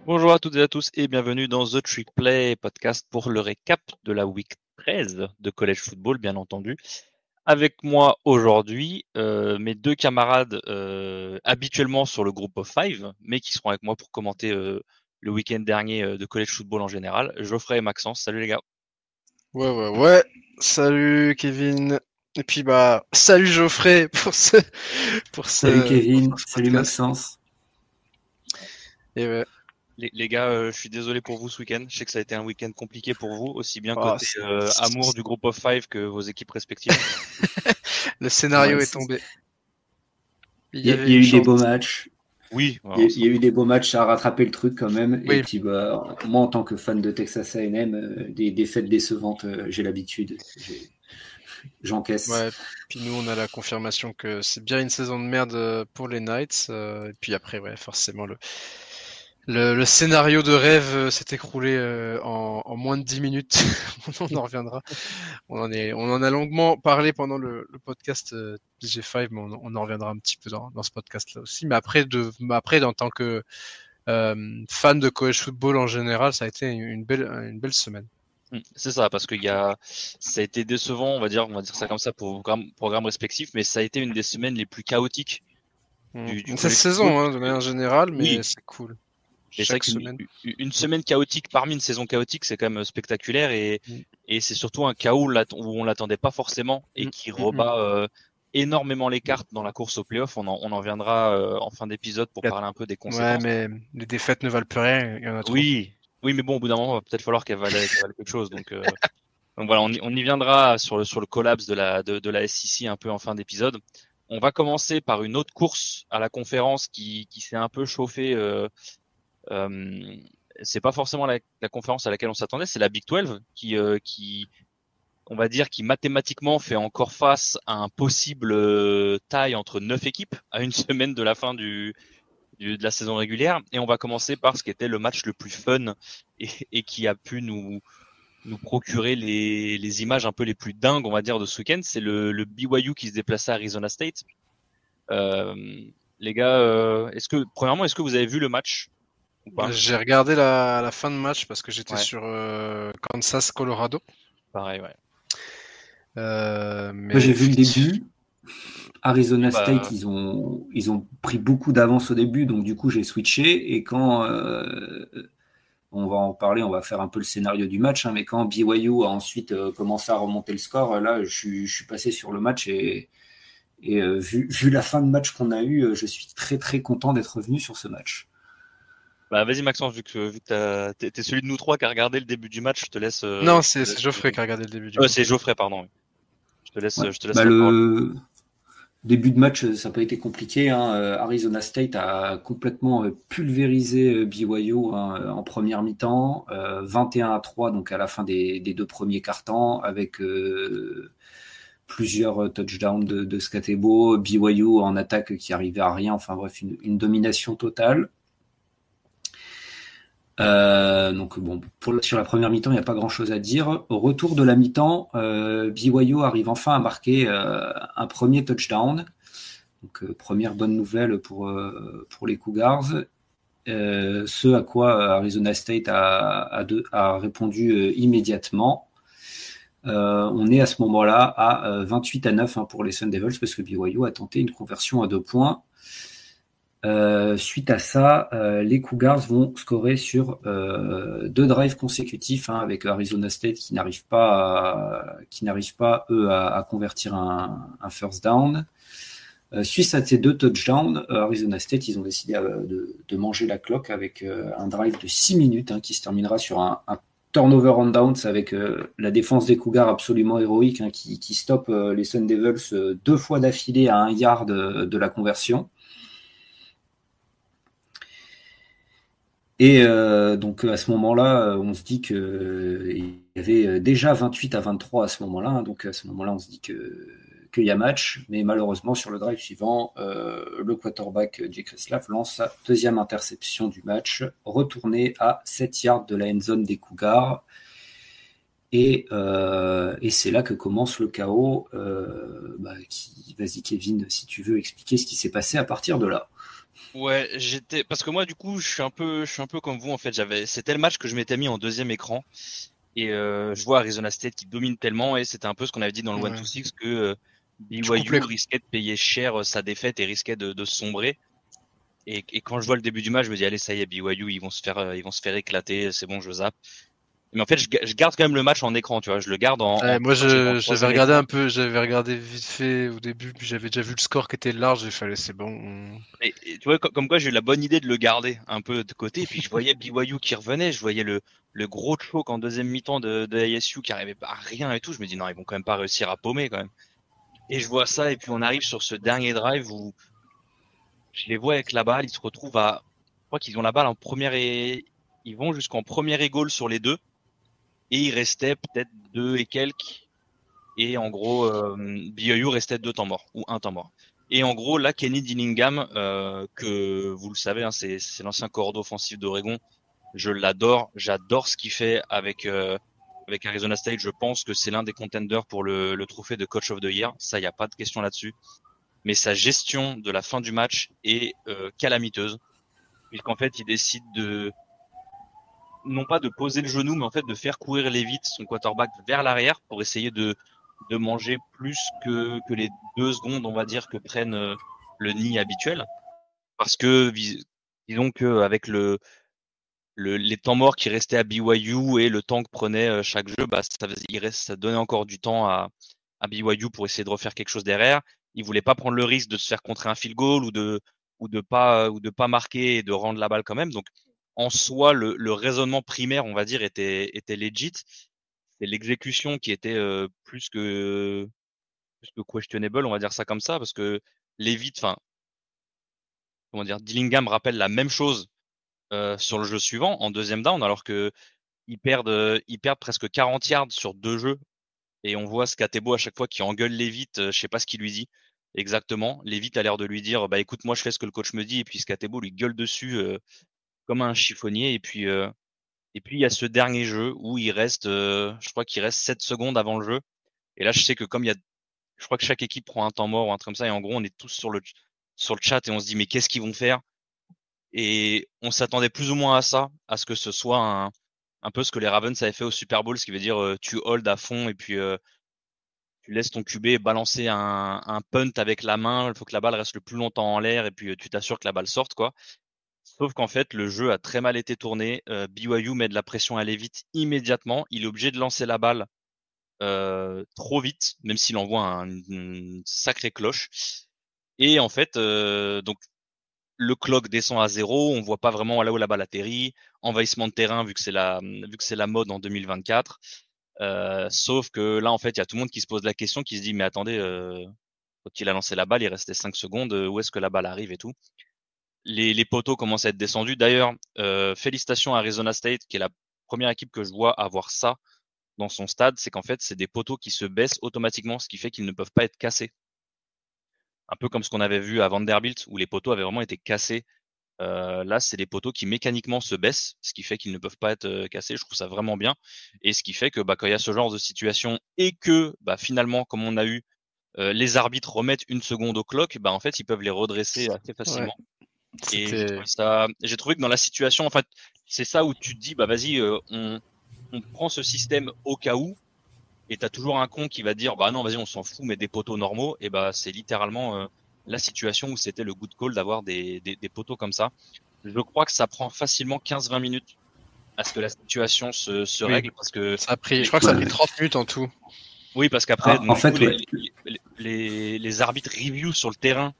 Bonjour à toutes et à tous et bienvenue dans The Trick Play, podcast pour le récap de la week 13 de College Football, bien entendu. Avec moi aujourd'hui, mes deux camarades habituellement sur le groupe of five, mais qui seront avec moi pour commenter le week-end dernier de College Football en général, Geoffrey et Maxence. Salut les gars. Ouais. Salut Kevin. Et puis salut Geoffrey Salut Kevin, pour ce salut podcast. Maxence. Et ouais. Les gars, je suis désolé pour vous ce week-end. Je sais que ça a été un week-end compliqué pour vous, aussi bien Oh, côté amour du groupe of five que vos équipes respectives. Le scénario Ouais, est tombé. Il y a eu des beaux matchs. Oui, Il y a eu des beaux matchs à rattraper le truc quand même. Oui. Et puis moi, en tant que fan de Texas A&M, des défaites décevantes, j'ai l'habitude. J'encaisse. Ouais. Puis nous, on a la confirmation que c'est bien une saison de merde pour les Knights. Et puis après, ouais, forcément le scénario de rêve s'est écroulé en moins de 10 minutes. On en reviendra. On en a longuement parlé pendant le podcast PG5, mais on en reviendra un petit peu dans ce podcast-là aussi. Mais après, en tant que fan de college football en général, ça a été une belle semaine. C'est ça, parce ça a été décevant, on va dire ça comme ça pour vos programmes respectifs, mais ça a été une des semaines les plus chaotiques du Cette college saison, football. de manière générale, mais Oui. c'est cool. Et c'est vrai qu'une semaine chaotique parmi une saison chaotique, c'est quand même spectaculaire et c'est surtout un chaos où on l'attendait pas forcément et qui rebat énormément les cartes dans la course au playoff. On en reviendra en fin d'épisode pour parler un peu des conséquences. Ouais, mais les défaites ne valent plus rien, il y en a trop. Oui, mais bon, au bout d'un moment, il va peut-être falloir qu'elle valent quelque chose. Donc voilà, on y viendra sur le collapse de la SEC un peu en fin d'épisode. On va commencer par une autre course à la conférence qui s'est un peu chauffée. C'est pas forcément la conférence à laquelle on s'attendait, c'est la Big 12 qui, on va dire, qui mathématiquement fait encore face à un possible taille entre 9 équipes à une semaine de la fin de la saison régulière. Et on va commencer par ce qui était le match le plus fun et qui a pu nous procurer les images un peu les plus dingues, on va dire, de ce week-end. C'est le BYU qui se déplaçait à Arizona State. Les gars, premièrement, est-ce que vous avez vu le match ou pas? J'ai regardé la fin de match parce que j'étais sur Kansas, Colorado. Pareil, ouais. Moi, j'ai vu le début. Arizona State, ils ont pris beaucoup d'avance au début, donc du coup, j'ai switché. Et quand on va en parler, on va faire un peu le scénario du match, mais quand BYU a ensuite commencé à remonter le score, là, je suis passé sur le match et vu la fin de match qu'on a eu, je suis très très content d'être revenu sur ce match. Bah vas-y Maxence, vu que t'es celui de nous trois qui a regardé le début du match, je te laisse. Non, c'est Geoffrey qui a regardé le début du match. C'est Geoffrey, pardon. Je te laisse. Le début de match, ça n'a pas été compliqué. Arizona State a complètement pulvérisé BYU en première mi-temps, 21-3, donc à la fin des deux premiers quart-temps, avec plusieurs touchdowns de Scatebo, BYU en attaque qui arrivait à rien, enfin bref, une domination totale. Donc bon, sur la première mi-temps, il n'y a pas grand-chose à dire. Au retour de la mi-temps, BYU arrive enfin à marquer un premier touchdown. Donc première bonne nouvelle pour les Cougars. Ce à quoi Arizona State a répondu immédiatement. On est à ce moment-là à 28-9 pour les Sun Devils parce que BYU a tenté une conversion à 2 points. Suite à ça, les Cougars vont scorer sur 2 drives consécutifs avec Arizona State qui n'arrive pas eux à convertir un first down. Suite à ces 2 touchdowns, Arizona State ils ont décidé de manger la cloque avec un drive de 6 minutes qui se terminera sur un turnover on downs avec la défense des Cougars absolument héroïque qui stoppe les Sun Devils 2 fois d'affilée à 1 yard de la conversion. Et donc à ce moment-là, on se dit qu'il y avait déjà 28-23 à ce moment-là. Donc à ce moment-là, on se dit qu'il y a match. Mais malheureusement, sur le drive suivant, le quarterback Jake Reslave lance sa 2e interception du match, retournée à 7 yards de la end zone des Cougars. Et c'est là que commence le chaos. Vas-y Kevin, si tu veux expliquer ce qui s'est passé à partir de là. Ouais, parce que moi du coup je suis un peu comme vous en fait. C'était le match que je m'étais mis en deuxième écran et je vois Arizona State qui domine tellement et c'était un peu ce qu'on avait dit dans le Ouais. 1-2-6 que Tu coupes les... BYU risquait de payer cher sa défaite et risquait de sombrer. Et quand je vois le début du match, je me dis allez ça y est BYU ils vont se faire éclater, c'est bon je zappe. Mais en fait je garde quand même le match en écran, tu vois, je le garde Ouais, moi, en j'avais troisième regardé écran. un peu, j'avais regardé vite fait au début, puis j'avais déjà vu le score qui était large, il fallait, c'est bon. Et tu vois, comme quoi j'ai eu la bonne idée de le garder un peu de côté. Et puis je voyais BYU qui revenait, je voyais le gros choke en deuxième mi-temps de ASU qui arrivait pas à rien et tout. Je me dis non, ils vont quand même pas réussir à paumer quand même. Et je vois ça, et puis on arrive sur ce dernier drive où je les vois avec la balle, ils se retrouvent je crois qu'ils ont la balle en première et ils vont jusqu'en première et goal sur les deux. Et il restait peut-être deux et quelques. Et en gros, BYU restait deux temps morts ou un temps mort. Et en gros, là, Kenny Dillingham, que vous le savez, hein, c'est l'ancien coordonnateur offensif d'Oregon. Je l'adore, j'adore ce qu'il fait avec Arizona State. Je pense que c'est l'un des contenders pour le trophée de Coach of the Year. Ça, il n'y a pas de question là-dessus. Mais sa gestion de la fin du match est calamiteuse, puisqu'en fait, il décide non pas de poser le genou, mais en fait de faire courir Leavitt, son quarterback, vers l'arrière pour essayer de manger plus que les 2 secondes, on va dire, que prennent le nid habituel. Parce que, disons qu'avec les temps morts qui restaient à BYU et le temps que prenait chaque jeu, bah, ça donnait encore du temps à BYU pour essayer de refaire quelque chose derrière. Il voulait pas prendre le risque de se faire contrer un field goal ou de pas marquer et de rendre la balle quand même. Donc, en soi, le raisonnement primaire, on va dire, était legit. C'est l'exécution qui était plus que questionable, on va dire ça comme ça, parce que Leavitt, enfin, comment dire, Dillingham rappelle la même chose sur le jeu suivant, en deuxième down, alors que ils perdent presque 40 yards sur 2 jeux. Et on voit Scatebo à chaque fois qui engueule Leavitt, je sais pas ce qu'il lui dit exactement. Leavitt a l'air de lui dire, bah écoute, moi je fais ce que le coach me dit, et puis Scatebo lui gueule dessus comme un chiffonnier. Et puis il y a ce dernier jeu où je crois qu'il reste 7 secondes avant le jeu. Et là, je sais que je crois que chaque équipe prend un temps mort ou un truc comme ça, et en gros, on est tous sur le chat et on se dit, mais qu'est-ce qu'ils vont faire? Et on s'attendait plus ou moins à ça, à ce que ce soit un peu ce que les Ravens avaient fait au Super Bowl, ce qui veut dire tu hold à fond et puis tu laisses ton QB balancer un punt avec la main, il faut que la balle reste le plus longtemps en l'air et puis tu t'assures que la balle sorte, quoi. Sauf qu'en fait, le jeu a très mal été tourné. BYU met de la pression à Leavitt immédiatement. Il est obligé de lancer la balle trop vite, même s'il envoie une sacrée cloche. Et en fait, donc le clock descend à 0, on voit pas vraiment là où la balle atterrit. Envahissement de terrain vu que c'est la mode en 2024. Sauf que là, en fait, il y a tout le monde qui se pose la question, qui se dit mais attendez, quand il a lancé la balle, il restait 5 secondes, où est-ce que la balle arrive et tout. Les poteaux commencent à être descendus. D'ailleurs, félicitations à Arizona State, qui est la première équipe que je vois avoir ça dans son stade, c'est qu'en fait, c'est des poteaux qui se baissent automatiquement, ce qui fait qu'ils ne peuvent pas être cassés. Un peu comme ce qu'on avait vu à Vanderbilt, où les poteaux avaient vraiment été cassés. Là, c'est des poteaux qui mécaniquement se baissent, ce qui fait qu'ils ne peuvent pas être cassés. Je trouve ça vraiment bien. Et ce qui fait que bah, quand il y a ce genre de situation et que bah, finalement, comme on a eu, les arbitres remettent une seconde au clock, bah, en fait, ils peuvent les redresser assez Ouais, facilement. Et c'était... j'ai trouvé que dans la situation, en fait, c'est ça où tu te dis, bah vas-y, on prend ce système au cas où, et t'as toujours un con qui va dire, bah non, vas-y, on s'en fout, mais des poteaux normaux, et bah c'est littéralement la situation où c'était le good call d'avoir des poteaux comme ça. Je crois que ça prend facilement 15-20 minutes à ce que la situation se Oui, règle, parce que ça a pris, je crois que ça a pris 30 minutes en tout. oui, parce qu'après, En du fait, coup, ouais. les arbitres review sur le terrain,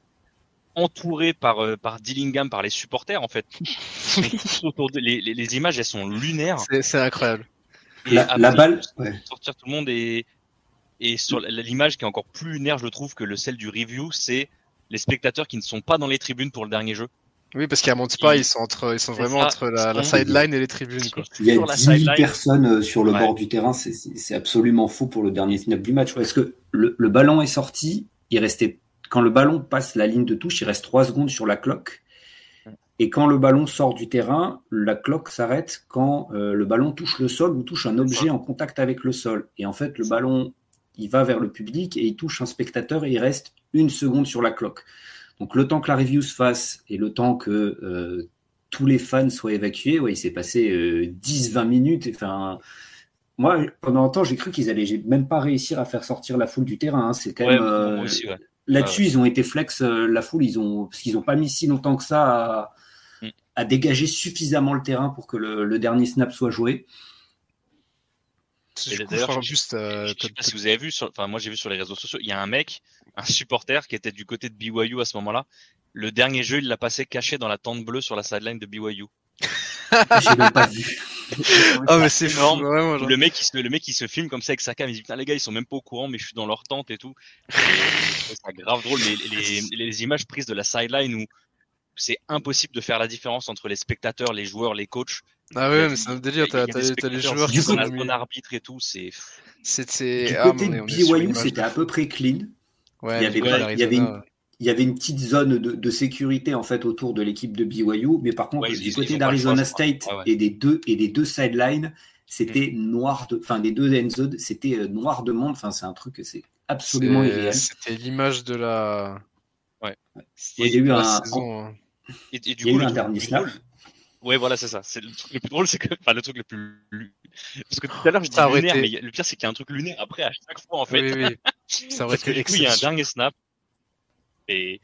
entourés par Dillingham, par les supporters, en fait. Ils sont tous autour les images, elles sont lunaires. C'est incroyable. Et La après, balle, ils ouais. font sortir tout le monde et sur l'image qui est encore plus lunaire, je trouve, que celle du review, c'est les spectateurs qui ne sont pas dans les tribunes pour le dernier jeu. Oui, parce qu'ils remontent pas, ils sont C'est vraiment ça, entre la sideline et les tribunes, quoi. Il y a sur la 10 000 sideline. personnes sur le Ouais. bord du terrain, c'est absolument fou pour le dernier snap du match. Est-ce que le ballon est sorti, quand le ballon passe la ligne de touche, il reste 3 secondes sur la cloque. Et quand le ballon sort du terrain, la cloque s'arrête quand le ballon touche le sol ou touche un objet en contact avec le sol. Et en fait, le ballon, il va vers le public et il touche un spectateur et il reste 1 seconde sur la cloque. Donc le temps que la review se fasse et le temps que tous les fans soient évacués, ouais, il s'est passé 10-20 minutes. Enfin, moi, pendant un temps, j'ai cru qu'ils allaient même pas réussir à faire sortir la foule du terrain. Hein. C'est quand même moi aussi, ouais. Là-dessus, ils ont été flex la foule. Parce qu'ils n'ont pas mis si longtemps que ça à dégager suffisamment le terrain pour que le dernier snap soit joué. D'ailleurs, je sais pas si vous avez vu, moi j'ai vu sur les réseaux sociaux, il y a un supporter qui était du côté de BYU à ce moment-là. Le dernier jeu, il l'a passé caché dans la tente bleue sur la sideline de BYU. J'ai même pas vu. Ah mais c'est énorme. Vraiment, le mec il se filme comme ça avec sa cam, il dit putain les gars ils sont même pas au courant mais je suis dans leur tente et tout. C'est grave drôle les images prises de la sideline où c'est impossible de faire la différence entre les spectateurs, les joueurs, les coachs. Ah ouais, mais c'est un délire, t'as les joueurs qui sont dans le arbitre et tout, c'est... Du côté de BYU, c'était à peu près clean. Ouais, il y avait une petite zone de sécurité en fait autour de l'équipe de BYU, mais par contre du côté d'Arizona State et des deux sidelines, c'était noir des deux end zones, c'était noir de monde. Enfin, c'est un truc, c'est absolument irréel. C'était l'image de la. Ouais. Il y a eu un saison. Et du coup, un dernier snap. Ouais, voilà, c'est ça. C'est le truc le plus drôle, c'est que, enfin, le truc le plus, parce que tout à l'heure je dis lunaire, mais le pire c'est qu'il y a un truc lunaire après à chaque fois en fait. Oui. Ça aurait été du coup, il y a un dernier snap et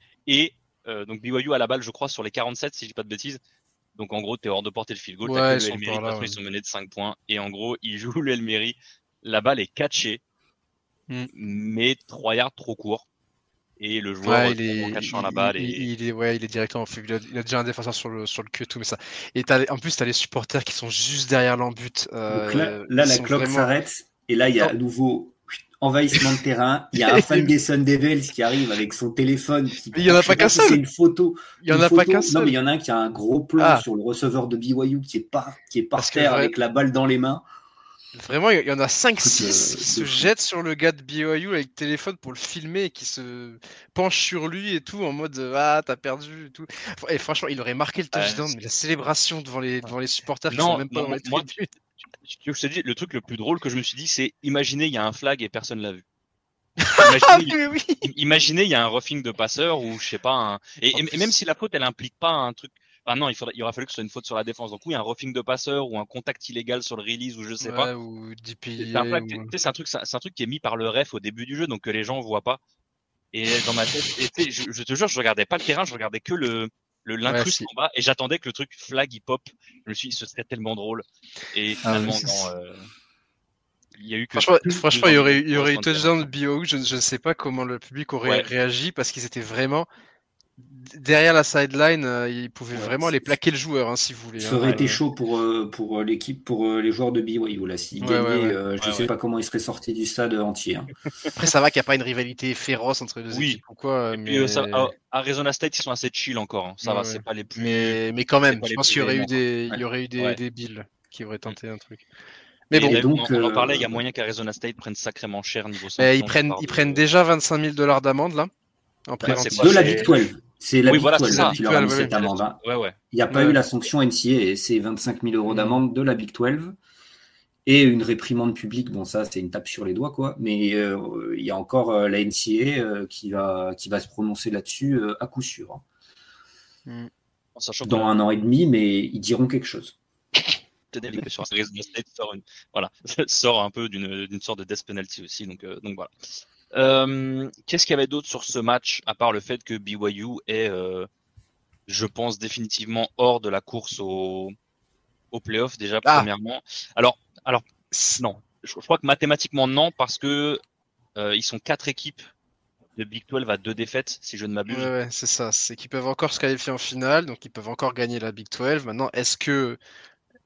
donc BYU à la balle, je crois, sur les 47 si je dis pas de bêtises. Donc en gros, t'es hors de portée le field goal. T'as que le Elmeri, parce qu'ils sont menés de 5 points. Et en gros, ils jouent le Elmeri. La balle est catchée, mais 3 yards trop court. Et le joueur en catchant la balle. Il est directement. Il a déjà un défenseur sur le queue et tout, mais ça. Et en plus, t'as les supporters qui sont juste derrière l'embut. Donc là la cloque s'arrête. Et là, il y a à nouveau envahissement de terrain. Il y a un fan des Sun Devils qui arrive avec son téléphone. Il y en a pas qu'un seul. C'est une photo. Il y en a pas qu'un seul. Non, mais il y en a un qui a un gros plan sur le receveur de BYU qui est par terre avec la balle dans les mains. Vraiment, il y en a 5-6 qui se jettent sur le gars de BYU avec le téléphone pour le filmer et qui se penchent sur lui et tout en mode t'as perdu et tout. Et franchement, il aurait marqué le touchdown, mais la célébration devant les supporters qui sont même pas dans les tribunes. Je te dis, le truc le plus drôle que je me suis dit, c'est imaginer il y a un flag et personne l'a vu. Imaginez il y a un roughing de passeur ou je sais pas et même si la faute elle implique pas un truc. Ah non, il aurait fallu que ce soit une faute sur la défense. Donc oui, un roughing de passeur ou un contact illégal sur le release ou je sais pas. Ou DPA. C'est un truc qui est mis par le ref au début du jeu, donc que les gens voient pas. Et dans ma tête, je te jure, je regardais pas le terrain, je regardais que l'incruste en bas et j'attendais que le truc flag il pop. Je me suis dit, ce serait tellement drôle. Et finalement, il y a eu que. Franchement, il y aurait eu touchdown de BYU. Je ne sais pas comment le public aurait réagi parce qu'ils étaient vraiment. Derrière la sideline, ils pouvaient vraiment aller plaquer le joueur, si vous voulez. Ça aurait été chaud pour l'équipe, pour les joueurs de BYU. Là, s'ils gagnaient, je sais pas comment ils seraient sortis du stade entier. Après, ça va qu'il n'y a pas une rivalité féroce entre les deux équipes ou quoi. Mais Arizona State, ils sont assez chill encore. Ça va, c'est pas les plus. Mais quand même, je pense qu'il y aurait eu des bills qui auraient tenté un truc. Mais bon, donc, on en parlait, il y a moyen qu'Arizona State prenne sacrément cher niveau sanction. Ils prennent déjà $25 000 d'amende là. De la Big 12. C'est la Big 12 qui leur a mis cette amende. Il n'y a pas eu la sanction NCAA et c'est 25 000 € d'amende de la Big 12 et une réprimande publique. Bon, ça, c'est une tape sur les doigts, quoi. Mais il y a encore la NCAA qui va se prononcer là-dessus à coup sûr. Dans 1 an et demi, mais ils diront quelque chose. Sort un peu d'une sorte de death penalty aussi. Donc voilà. Qu'est-ce qu'il y avait d'autre sur ce match à part le fait que BYU est, je pense, définitivement hors de la course au playoff déjà premièrement. Alors non, je crois que mathématiquement non parce que ils sont 4 équipes de Big 12 à 2 défaites si je ne m'abuse. Ouais, c'est ça. C'est qu'ils peuvent encore se qualifier en finale, donc ils peuvent encore gagner la Big 12. Maintenant, est-ce que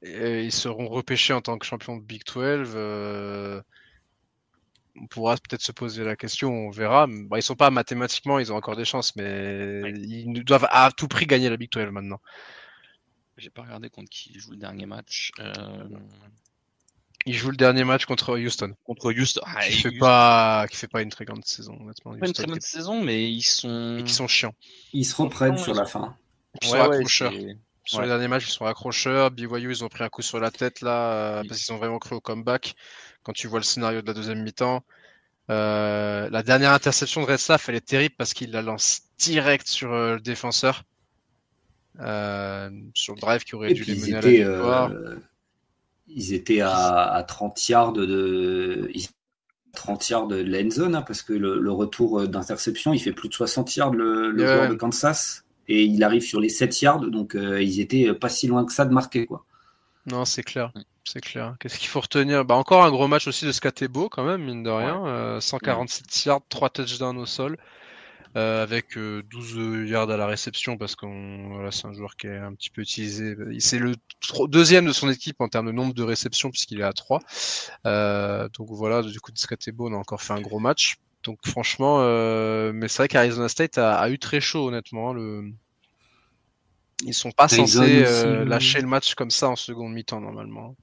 ils seront repêchés en tant que champions de Big 12 on pourra peut-être se poser la question, on verra. Bon, ils sont pas mathématiquement, ils ont encore des chances, mais ils doivent à tout prix gagner la Big 12 maintenant. J'ai pas regardé contre qui joue le dernier match. Ils jouent le dernier match contre Houston. Qui fait pas une très grande saison, honnêtement. Pas une très bonne saison, mais ils sont chiants. Ils se reprennent sur la fin. Ils sont accrocheurs. Sur les derniers matchs, ils sont accrocheurs. BYU, ils ont pris un coup sur la tête là, parce qu'ils ont vraiment cru au comeback. Quand tu vois le scénario de la deuxième mi-temps, La dernière interception de Retzlaff, elle est terrible parce qu'il la lance direct sur le défenseur. Sur le drive qui aurait dû les mener à la victoire. Ils étaient à 30 yards de 30 yards de la end zone, hein, parce que le retour d'interception, il fait plus de 60 yards le joueur de Kansas, et il arrive sur les 7 yards, donc ils étaient pas si loin que ça de marquer, quoi. Non, c'est clair. C'est clair. Qu'est-ce qu'il faut retenir? Encore un gros match aussi de Scatebo, quand même, mine de rien. 147 yards, 3 touchdowns au sol. Avec 12 yards à la réception parce que c'est un joueur qui est un petit peu utilisé. C'est le deuxième de son équipe en termes de nombre de réceptions puisqu'il est à 3. Donc voilà, du coup, Scatebo, on a encore fait un gros match. Donc franchement, mais c'est vrai qu'Arizona State a eu très chaud, honnêtement. Ils sont pas censés lâcher le match comme ça en seconde mi-temps, normalement.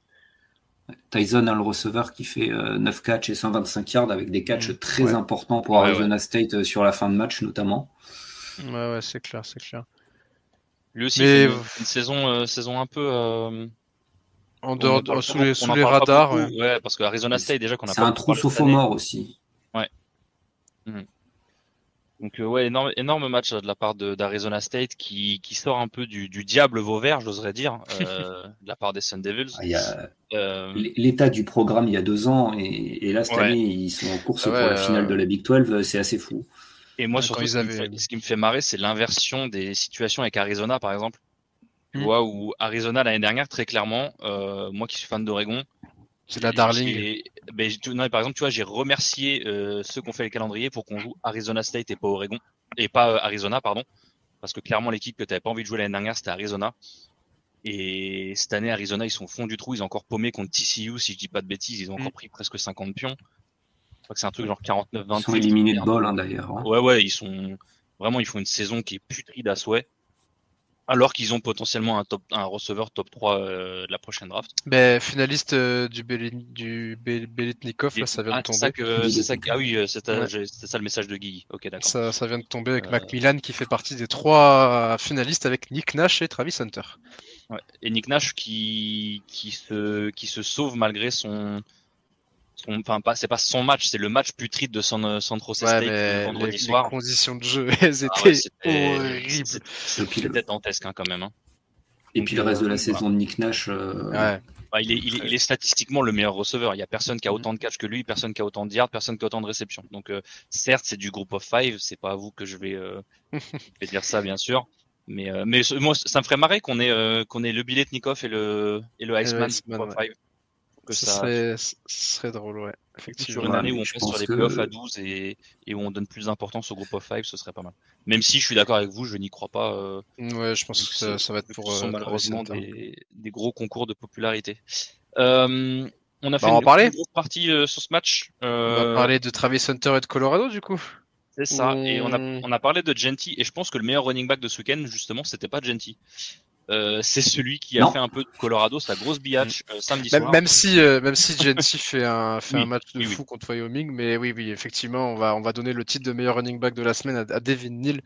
Tyson a le receveur qui fait 9 catchs et 125 yards avec des catchs très importants pour Arizona State sur la fin de match notamment. Ouais, c'est clair, c'est clair. Lui aussi, il fait une saison un peu en dehors, sous les radars. Ouais, parce que Arizona State déjà qu'on a. C'est un trou sophomore aussi. Ouais. Donc ouais, énorme match de la part d'Arizona State qui sort un peu du diable Vauvert, j'oserais dire, de la part des Sun Devils. Il y a l'état du programme il y a 2 ans et là cette année ils sont en course pour la finale de la Big 12, c'est assez fou. Et moi surtout ce qui me fait marrer, c'est l'inversion des situations avec Arizona par exemple. Tu vois, où Arizona l'année dernière très clairement, moi qui suis fan d'Oregon, c'est la darling. Par exemple, tu vois, j'ai remercié ceux qui ont fait les calendriers pour qu'on joue Arizona State et pas Oregon et pas Arizona, pardon, parce que clairement l'équipe que tu n'avais pas envie de jouer l'année dernière, c'était Arizona. Et cette année, Arizona, ils sont au fond du trou, ils ont encore paumé contre TCU, si je dis pas de bêtises, ils ont encore pris presque 50 pions. Je crois que c'est un truc genre 49-20. Ils sont éliminés de bol, d'ailleurs. Hein. Ouais, ils font une saison qui est putride à souhait. Alors qu'ils ont potentiellement un receveur top 3 de la prochaine draft. Finaliste du Belitnikov, là, ça vient de tomber. C'est ça le message de Guy. Ok, d'accord. Ça vient de tomber avec Macmillan qui fait partie des 3 finalistes avec Nick Nash et Travis Hunter. Ouais. Et Nick Nash qui se sauve malgré c'est pas son match, c'est le match putride de San Jose State vendredi soir. Les conditions de jeu, elles étaient horribles. C'était dantesque quand même. Hein. Et puis le reste de la saison de Nick Nash. Il est statistiquement le meilleur receveur. Il y a personne qui a autant de catch que lui, personne qui a autant de yards, personne qui a autant de réceptions. Donc certes, c'est du group of 5, c'est pas à vous que je vais dire ça bien sûr. Mais moi, ça me ferait marrer qu'on ait le Biletnikoff et le Heisman group of 5. Ce serait drôle, ouais. Effectivement. Sur une année où on passe sur les playoffs à 12 et où on donne plus d'importance au group of 5, ce serait pas mal. Même si je suis d'accord avec vous, je n'y crois pas. Ouais, je pense que ça va être pour malheureusement des gros concours de popularité. On a fait une grosse partie sur ce match. On va parler de Travis Hunter et de Colorado, du coup. C'est ça. Et on a parlé de Genty. Et je pense que le meilleur running back de ce week-end, justement, c'était pas Genty. C'est celui qui a fait un peu de Colorado sa grosse biatch samedi soir. Même si Genty fait un match de fou contre Wyoming, mais oui, effectivement, on va donner le titre de meilleur running back de la semaine à Devin Neal,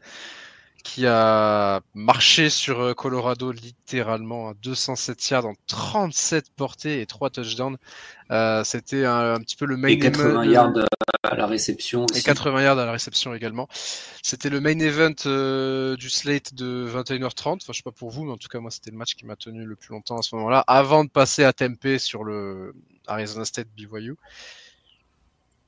qui a marché sur Colorado littéralement à 207 yards en 37 portées et 3 touchdowns. C'était un petit peu le main event. Et 80 yards à la réception aussi. Et 80 yards à la réception également. C'était le main event du slate de 21h30. Enfin, je sais pas pour vous, mais en tout cas, moi, c'était le match qui m'a tenu le plus longtemps à ce moment-là, avant de passer à Tempe sur le Arizona State BYU.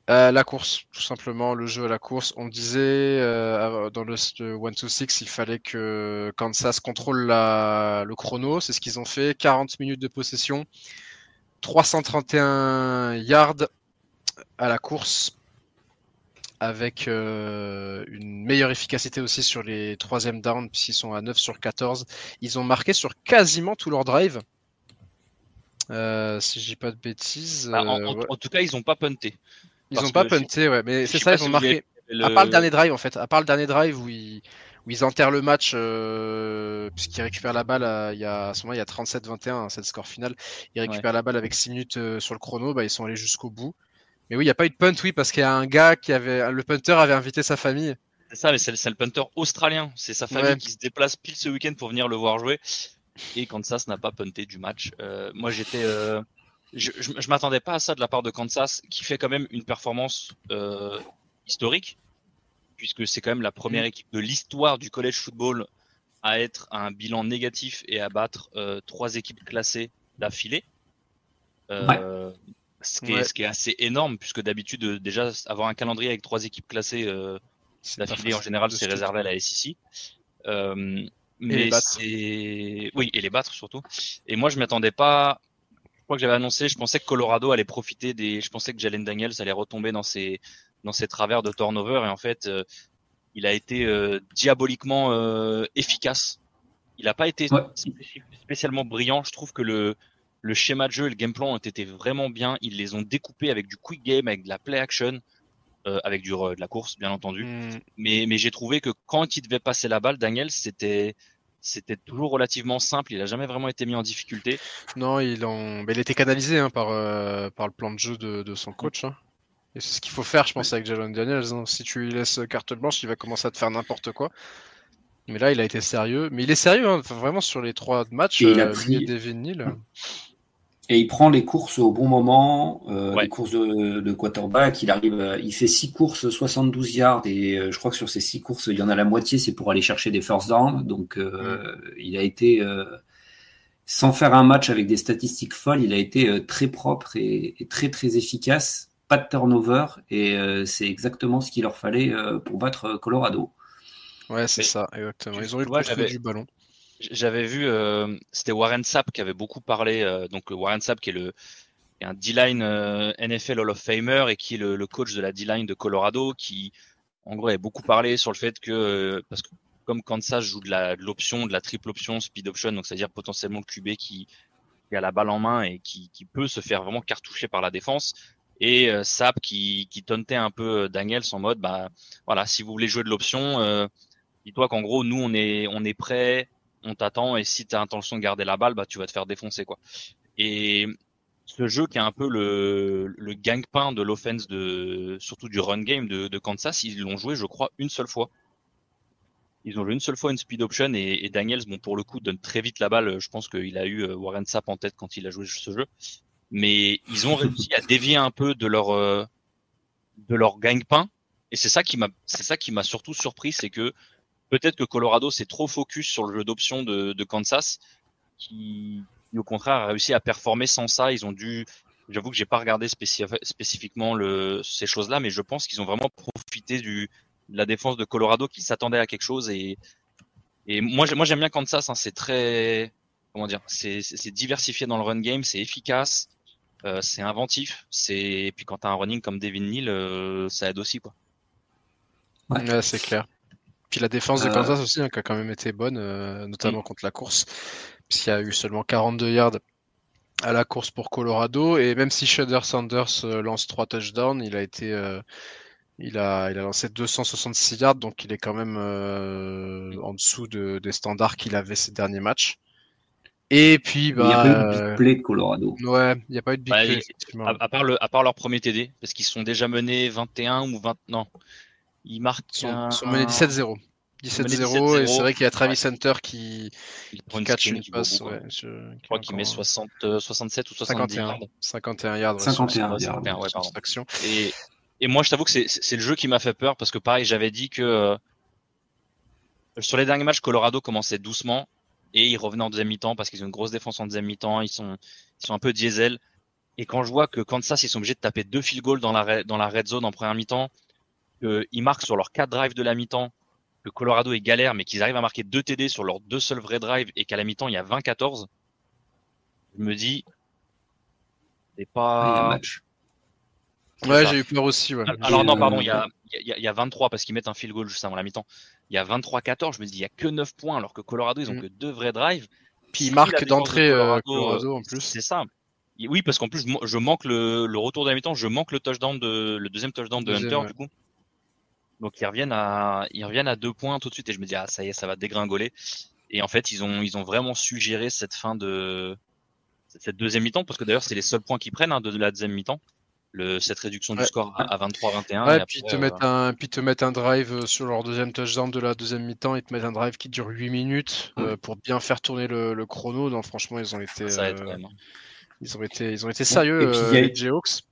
La course, tout simplement, le jeu à la course. On disait dans le 1-2-6, il fallait que Kansas contrôle le chrono. C'est ce qu'ils ont fait. 40 minutes de possession, 331 yards à la course, avec une meilleure efficacité aussi sur les 3e downs, puisqu'ils sont à 9 sur 14. Ils ont marqué sur quasiment tous leurs drives. Si je dis pas de bêtises. En tout cas, ils n'ont pas punté. Ils n'ont pas punté, ouais, mais c'est ça, ils ont marqué. À part le dernier drive, en fait. À part le dernier drive où ils enterrent le match, puisqu'ils récupèrent la balle, à ce moment, il y a 37-21, c'est le score final. Ils récupèrent la balle avec 6 minutes sur le chrono, ils sont allés jusqu'au bout. Mais oui, il n'y a pas eu de punt, parce qu'il y a un gars le punter avait invité sa famille. C'est ça, mais c'est le punter australien. C'est sa famille qui se déplace pile ce week-end pour venir le voir jouer. Et Kansas n'a pas punté du match. Moi, j'étais je m'attendais pas à ça de la part de Kansas, qui fait quand même une performance historique, puisque c'est quand même la première équipe de l'histoire du college football à être à un bilan négatif et à battre 3 équipes classées d'affilée. Ce qui est assez énorme, puisque d'habitude, déjà, avoir un calendrier avec 3 équipes classées d'affilée, en général, c'est réservé à la SEC. Mais c'est... Oui, et les battre surtout. Et moi, je m'attendais pas... Je crois que j'avais annoncé, je pensais que Colorado allait profiter des... Je pensais que Jalen Daniels allait retomber dans ses travers de turnover, et en fait, il a été diaboliquement efficace. Il n'a pas été spécialement brillant. Je trouve que le schéma de jeu et le game plan ont été vraiment bien. Ils les ont découpés avec du quick game, avec de la play action, avec de la course, bien entendu. Mais j'ai trouvé que quand il devait passer la balle, Daniels, c'était toujours relativement simple. Il a jamais vraiment été mis en difficulté. Non, mais il était canalisé par le plan de jeu de son coach. Hein. Et c'est ce qu'il faut faire, je pense, avec Jalen Daniels. Hein. Si tu lui laisses carte blanche, il va commencer à te faire n'importe quoi. Mais là, il a été sérieux. Mais il est sérieux, hein, vraiment, sur les 3 matchs. Et il a pris... Devin Neal. Et il prend les courses au bon moment, les courses de quarterback. Il fait 6 courses, 72 yards, et je crois que sur ces 6 courses, il y en a la moitié, c'est pour aller chercher des first downs. Donc, il a été, sans faire un match avec des statistiques folles, il a été très propre et très très efficace. Pas de turnover, et c'est exactement ce qu'il leur fallait pour battre Colorado. Ouais, c'est ça, exactement. Ils ont eu le contrôle du ballon. J'avais vu, c'était Warren Sapp qui avait beaucoup parlé. Donc Warren Sapp qui est un D-line NFL Hall of Famer et qui est le coach de la D-line de Colorado, qui en gros avait beaucoup parlé sur le fait que parce que comme Kansas joue de l'option, de la triple option, speed option, donc c'est-à-dire potentiellement le QB qui a la balle en main et qui peut se faire vraiment cartoucher par la défense. Et Sapp qui tauntait un peu Daniels en mode voilà, si vous voulez jouer de l'option, dis-toi qu'en gros nous on est prêt, on t'attend, et si tu as intention de garder la balle, tu vas te faire défoncer, quoi. Et ce jeu qui est un peu le gang-pain de l'offense, surtout du run game de Kansas, ils l'ont joué, je crois, une seule fois. Ils ont joué une seule fois une speed option, et Daniels, pour le coup, donne très vite la balle. Je pense qu'il a eu Warren Sapp en tête quand il a joué ce jeu. Mais ils ont réussi à dévier un peu de leur gang-pain. Et c'est ça qui m'a surtout surpris, c'est que peut-être que Colorado s'est trop focus sur le jeu d'option de Kansas, qui au contraire a réussi à performer sans ça. J'avoue que j'ai pas regardé spécifiquement ces choses-là, mais je pense qu'ils ont vraiment profité de la défense de Colorado, qui s'attendait à quelque chose. Et moi j'aime bien Kansas, hein, c'est très, comment dire, c'est diversifié dans le run game, c'est efficace, c'est inventif, et puis quand t'as un running comme Devin Neal, ça aide aussi, quoi. Ouais, c'est clair. Puis la défense de Kansas aussi, hein, qui a quand même été bonne, notamment contre la course, puisqu'il y a eu seulement 42 yards à la course pour Colorado, et même si Shedeur Sanders lance 3 touchdowns, il a lancé 266 yards, donc il est quand même en dessous des standards qu'il avait ces derniers matchs. Et puis, il n'y a pas eu de big play de Colorado. Ouais, il n'y a pas eu de big play, effectivement. À part leur premier TD, parce qu'ils sont déjà menés 21 ou 20, non. Ils marquent. Ils sont menés 17-0. 17-0, et c'est vrai qu'il y a Travis Hunter qui catch une passe. Ouais, je crois qu'il met 67 ou 70 yards. 51 yards. 51 yards. Ouais, pardon. Et moi, je t'avoue que c'est le jeu qui m'a fait peur, parce que pareil, j'avais dit que sur les derniers matchs, Colorado commençait doucement et ils revenaient en deuxième mi-temps parce qu'ils ont une grosse défense en deuxième mi-temps. Ils sont un peu diesel. Et quand je vois que Kansas, ils sont obligés de taper 2 field goals dans la red zone en première mi-temps, qu'ils marquent sur leurs 4 drives de la mi-temps, que Colorado est galère, mais qu'ils arrivent à marquer 2 TD sur leurs 2 seuls vrais drives, et qu'à la mi-temps, il y a 20-14, je me dis, c'est pas... Il y a un match. Ouais, j'ai eu peur aussi. Ouais. Alors non, pardon, il y a 23 parce qu'ils mettent un field goal juste avant la mi-temps. Il y a 23-14, je me dis, il y a que 9 points, alors que Colorado, ils ont que 2 vrais drives. Puis ils marquent d'entrée Colorado en plus. C'est ça. Oui, parce qu'en plus, je manque le retour de la mi-temps, je manque le deuxième touchdown de Hunter, du coup. Donc ils reviennent à 2 points tout de suite, et je me dis, ça y est, ça va dégringoler. Et en fait, ils ont vraiment su gérer cette fin cette deuxième mi-temps, parce que d'ailleurs, c'est les seuls points qu'ils prennent, hein, de la deuxième mi-temps. Cette réduction du score à 23-21. Ouais, puis te mettre un drive sur leur deuxième touchdown de la deuxième mi-temps, et te mettre un drive qui dure 8 minutes pour bien faire tourner le chrono. Donc franchement, ils ont été. Ça aide quand même. Ils ont été sérieux, Et puis, les Jayhawks.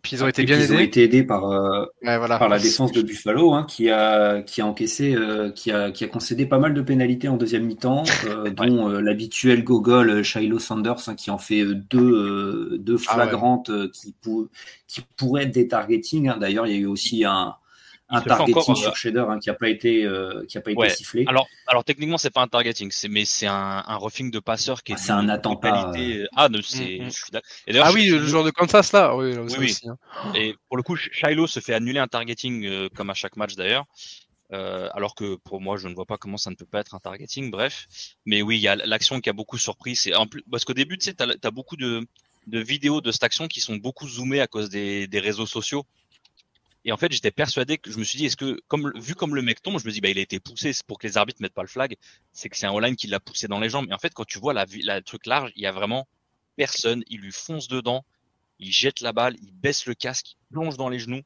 Puis ils ont été et bien puis, ils ont aidés. été aidés par, Ouais, voilà. par la défense de Buffalo, hein, qui a encaissé, qui a concédé pas mal de pénalités en deuxième mi-temps, dont l'habituel gogol Shiloh Sanders, hein, qui en fait deux flagrantes qui pourraient être des targetings. Hein. D'ailleurs, il y a eu aussi un targeting sur Shader, hein, qui n'a pas été sifflé. Alors techniquement c'est pas un targeting, c'est un roughing de passeur qui est c'est un attentat. Je suis d'accord. Ah oui, le joueur de Kansas là. Oui. Aussi, hein. Et pour le coup, Shiloh se fait annuler un targeting comme à chaque match d'ailleurs. Alors que pour moi, je ne vois pas comment ça ne peut pas être un targeting. Bref, mais oui, il y a l'action qui a beaucoup surpris. C'est en plus parce qu'au début, tu sais, t'as beaucoup de vidéos de cette action qui sont beaucoup zoomées à cause des réseaux sociaux. Et en fait, j'étais persuadé que je me suis dit, est-ce que, vu comme le mec tombe, je me dis, bah, il a été poussé, c'est pour que les arbitres mettent pas le flag. C'est que c'est un O-line qui l'a poussé dans les jambes. Et en fait, quand tu vois la truc large, il y a vraiment personne. Il lui fonce dedans, il jette la balle, il baisse le casque, il plonge dans les genoux.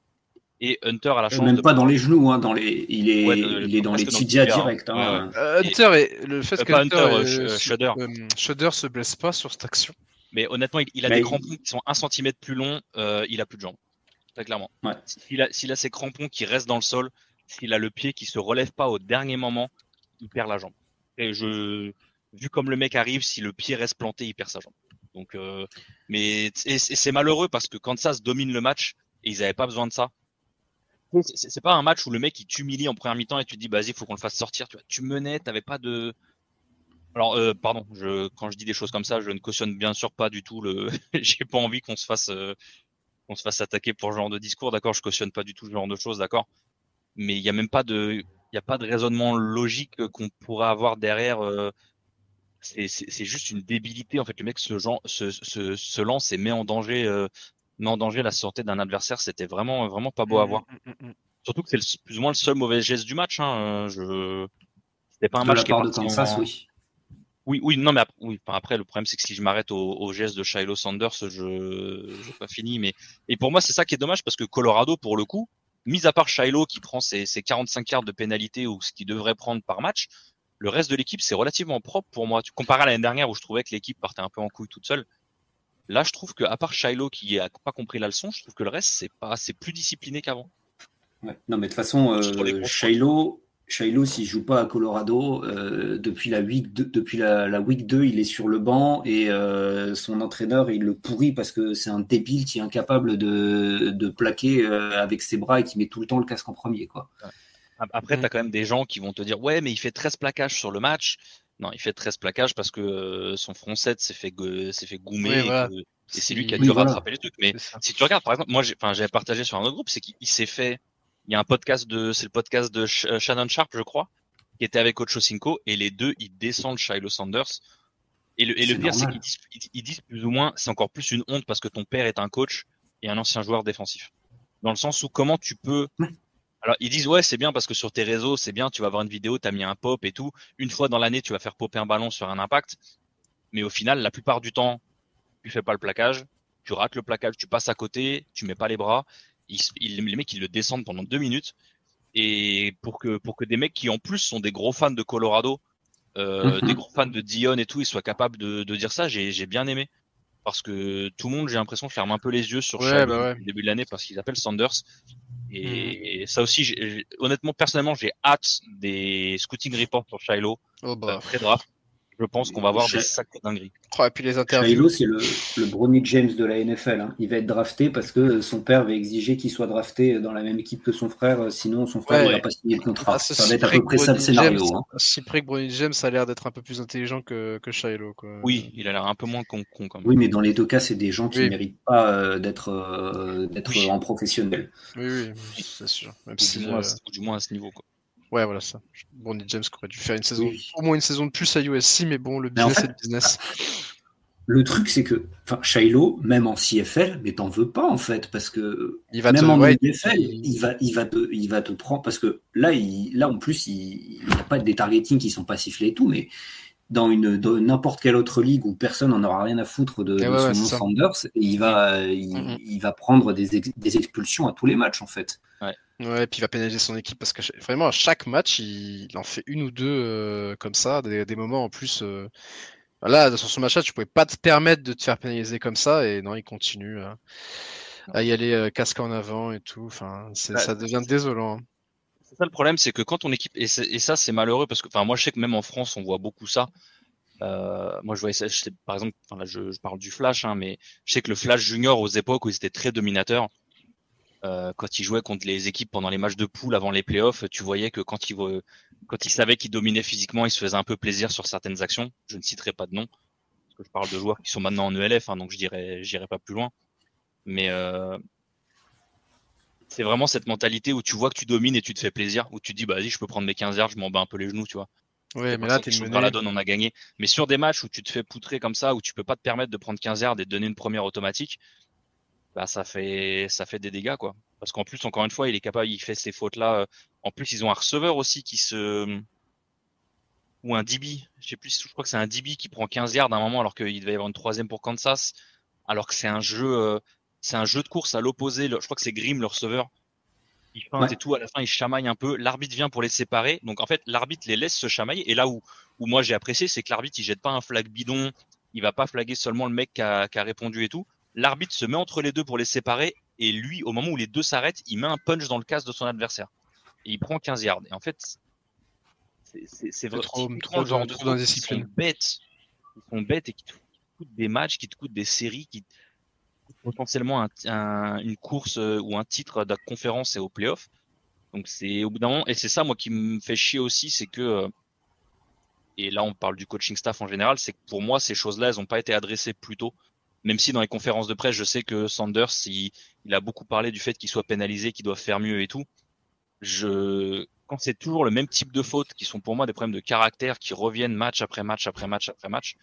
Et Hunter a la chance même pas dans les genoux, hein, il est dans les tibias direct. Hein. Hunter et le fait que Shudder se blesse pas sur cette action. Mais honnêtement, il a des crampons qui sont 1 cm plus longs, il a plus de jambes. Très clairement. Ouais. S'il a ses crampons qui restent dans le sol, s'il a le pied qui se relève pas au dernier moment, il perd la jambe. Et vu comme le mec arrive, si le pied reste planté, il perd sa jambe. Donc, mais c'est malheureux parce que Kansas domine le match et ils avaient pas besoin de ça. C'est pas un match où le mec il t'humilie en première mi-temps et tu te dis vas-y faut qu'on le fasse sortir. Tu menais, t'avais pas de. Alors pardon, quand je dis des choses comme ça, je ne cautionne bien sûr pas du tout j'ai pas envie qu'on se fasse attaquer pour ce genre de discours, d'accord, je cautionne pas du tout ce genre de choses, d'accord, mais il y a même pas de raisonnement logique qu'on pourrait avoir derrière. C'est juste une débilité en fait. Le mec se lance et met en danger la santé d'un adversaire. C'était vraiment pas beau à voir. Surtout que c'est plus ou moins le seul mauvais geste du match. Hein. C'était pas un match qui est parti de Kansas, Oui, non, mais après, le problème, c'est que si je m'arrête au geste de Shiloh Sanders, j'ai pas fini, mais, et pour moi, c'est ça qui est dommage parce que Colorado, pour le coup, mis à part Shiloh qui prend ses 45 yards de pénalité ou ce qu'il devrait prendre par match, le reste de l'équipe, c'est relativement propre pour moi. Tu compares à l'année dernière où je trouvais que l'équipe partait un peu en couille toute seule. Là, je trouve que, à part Shiloh qui a pas compris la leçon, je trouve que le reste, c'est plus discipliné qu'avant. Ouais. Non, mais de toute façon, Shiloh, s'il joue pas à Colorado, depuis la week 2, il est sur le banc et son entraîneur il le pourrit parce que c'est un débile qui est incapable de plaquer avec ses bras et qui met tout le temps le casque en premier, quoi. Après, t'as quand même des gens qui vont te dire ouais, mais il fait 13 plaquages sur le match. Non, il fait 13 plaquages parce que son front 7 s'est fait goumer et c'est lui qui a dû rattraper les trucs. Mais si tu regardes, par exemple, moi j'avais partagé sur un autre groupe, c'est qu'il s'est fait. Il y a un podcast c'est le podcast de Shannon Sharp, je crois, qui était avec Ocho Cinco, et les deux, ils descendent Shiloh Sanders. Et le pire, c'est qu'ils disent plus ou moins, c'est encore plus une honte parce que ton père est un coach et un ancien joueur défensif. Dans le sens où comment tu peux. Alors, ils disent, ouais, c'est bien parce que sur tes réseaux, c'est bien, tu vas avoir une vidéo, t'as mis un pop et tout. Une fois dans l'année, tu vas faire popper un ballon sur un impact. Mais au final, la plupart du temps, tu fais pas le plaquage, tu rates le plaquage, tu passes à côté, tu mets pas les bras. Les mecs ils le descendent pendant 2 minutes et pour que des mecs qui en plus sont des gros fans de Colorado, des gros fans de Dion et tout, ils soient capables de dire ça, j'ai bien aimé parce que tout le monde, j'ai l'impression, ferme un peu les yeux sur Shiloh au début de l'année parce qu'ils appellent Sanders et ça aussi, honnêtement, personnellement, j'ai hâte des scouting reports sur Shiloh pré-draft. Je pense qu'on va avoir des sacrées dingueries. Et puis les interviews. Shiloh, c'est le Bronny James de la NFL. Hein. Il va être drafté parce que son père va exiger qu'il soit drafté dans la même équipe que son frère. Sinon, son frère ne va pas signer le contrat. Ça va être à peu près ça le scénario. Si près que Bronny James a l'air d'être un peu plus intelligent que Shiloh. Quoi. Oui, il a l'air un peu moins con quand même. Oui, mais dans les deux cas, c'est des gens qui ne méritent pas d'être en professionnel. Oui, c'est sûr. Même du moins à ce niveau. Quoi. Ouais, voilà ça. Bronny James qui aurait dû faire au moins une saison de plus à USC, mais bon, le business c'est le business. Le truc, c'est que Shiloh, même en CFL, mais t'en veux pas en fait, parce que même en NFL, il va te prendre, parce que là en plus, il n'y a pas des targetings qui sont pas sifflés et tout, mais dans n'importe quelle autre ligue où personne n'en aura rien à foutre de son nom Sanders, et il va prendre des expulsions à tous les matchs en fait. Ouais, et puis il va pénaliser son équipe parce que vraiment à chaque match, il en fait une ou deux comme ça, des moments en plus Là, sur ce match-là, tu pouvais pas te permettre de te faire pénaliser comme ça, et non, il continue à y aller casque en avant et tout. Enfin, Bah, ça devient désolant. Hein. c'est ça le problème, c'est que quand ton équipe et ça c'est malheureux parce que enfin moi je sais que même en France on voit beaucoup ça. Moi je voyais ça, par exemple, enfin là je parle du Flash, hein, mais je sais que le Flash Junior aux époques où ils étaient très dominateurs, quand ils jouaient contre les équipes pendant les matchs de poule avant les playoffs, tu voyais que quand ils savaient qu'ils dominaient physiquement, ils se faisaient un peu plaisir sur certaines actions. Je ne citerai pas de nom parce que je parle de joueurs qui sont maintenant en ELF, hein, donc j'irai pas plus loin. Mais c'est vraiment cette mentalité où tu vois que tu domines et tu te fais plaisir, où tu te dis, bah vas-y, je peux prendre mes 15 yards, je m'en bats un peu les genoux, tu vois. Ouais, C'est mais pas là, ça t'es qui changera mené. la donne, on a gagné. Mais sur des matchs où tu te fais poutrer comme ça, où tu peux pas te permettre de prendre 15 yards et de donner une première automatique, bah ça fait des dégâts, quoi. Parce qu'en plus, encore une fois, il est capable, il fait ces fautes-là. En plus, ils ont un receveur aussi ou un DB, je sais plus, je crois que c'est un DB qui prend 15 yards à un moment alors qu'il devait y avoir une troisième pour Kansas, alors que c'est un jeu de course à l'opposé. Je crois que c'est Grimm, le receveur. Il Ouais. feinte et tout, à la fin, il chamaille un peu. L'arbitre vient pour les séparer. Donc, en fait, l'arbitre les laisse se chamailler. Et là où moi j'ai apprécié, c'est que l'arbitre, il jette pas un flag bidon. Il va pas flaguer seulement le mec qui a répondu et tout. L'arbitre se met entre les deux pour les séparer. Et lui, au moment où les deux s'arrêtent, il met un punch dans le casque de son adversaire. Et il prend 15 yards. Et en fait, c'est C'est vrai, typiquement le genre de trop fautes qui sont d'indiscipline. bêtes. Qui sont bêtes et qui te coûtent des matchs, qui te coûtent des séries, qui te coûtent potentiellement une course ou un titre de la conférence et au playoff. Donc c'est au bout d'un moment, et c'est ça moi qui me fait chier aussi, c'est que et là on parle du coaching staff en général, c'est que pour moi ces choses-là elles n'ont pas été adressées plus tôt. Même si dans les conférences de presse, je sais que Sanders il a beaucoup parlé du fait qu'il soit pénalisé, qu'il doit faire mieux et tout. Quand c'est toujours le même type de fautes qui sont pour moi des problèmes de caractère qui reviennent match après match après match après match,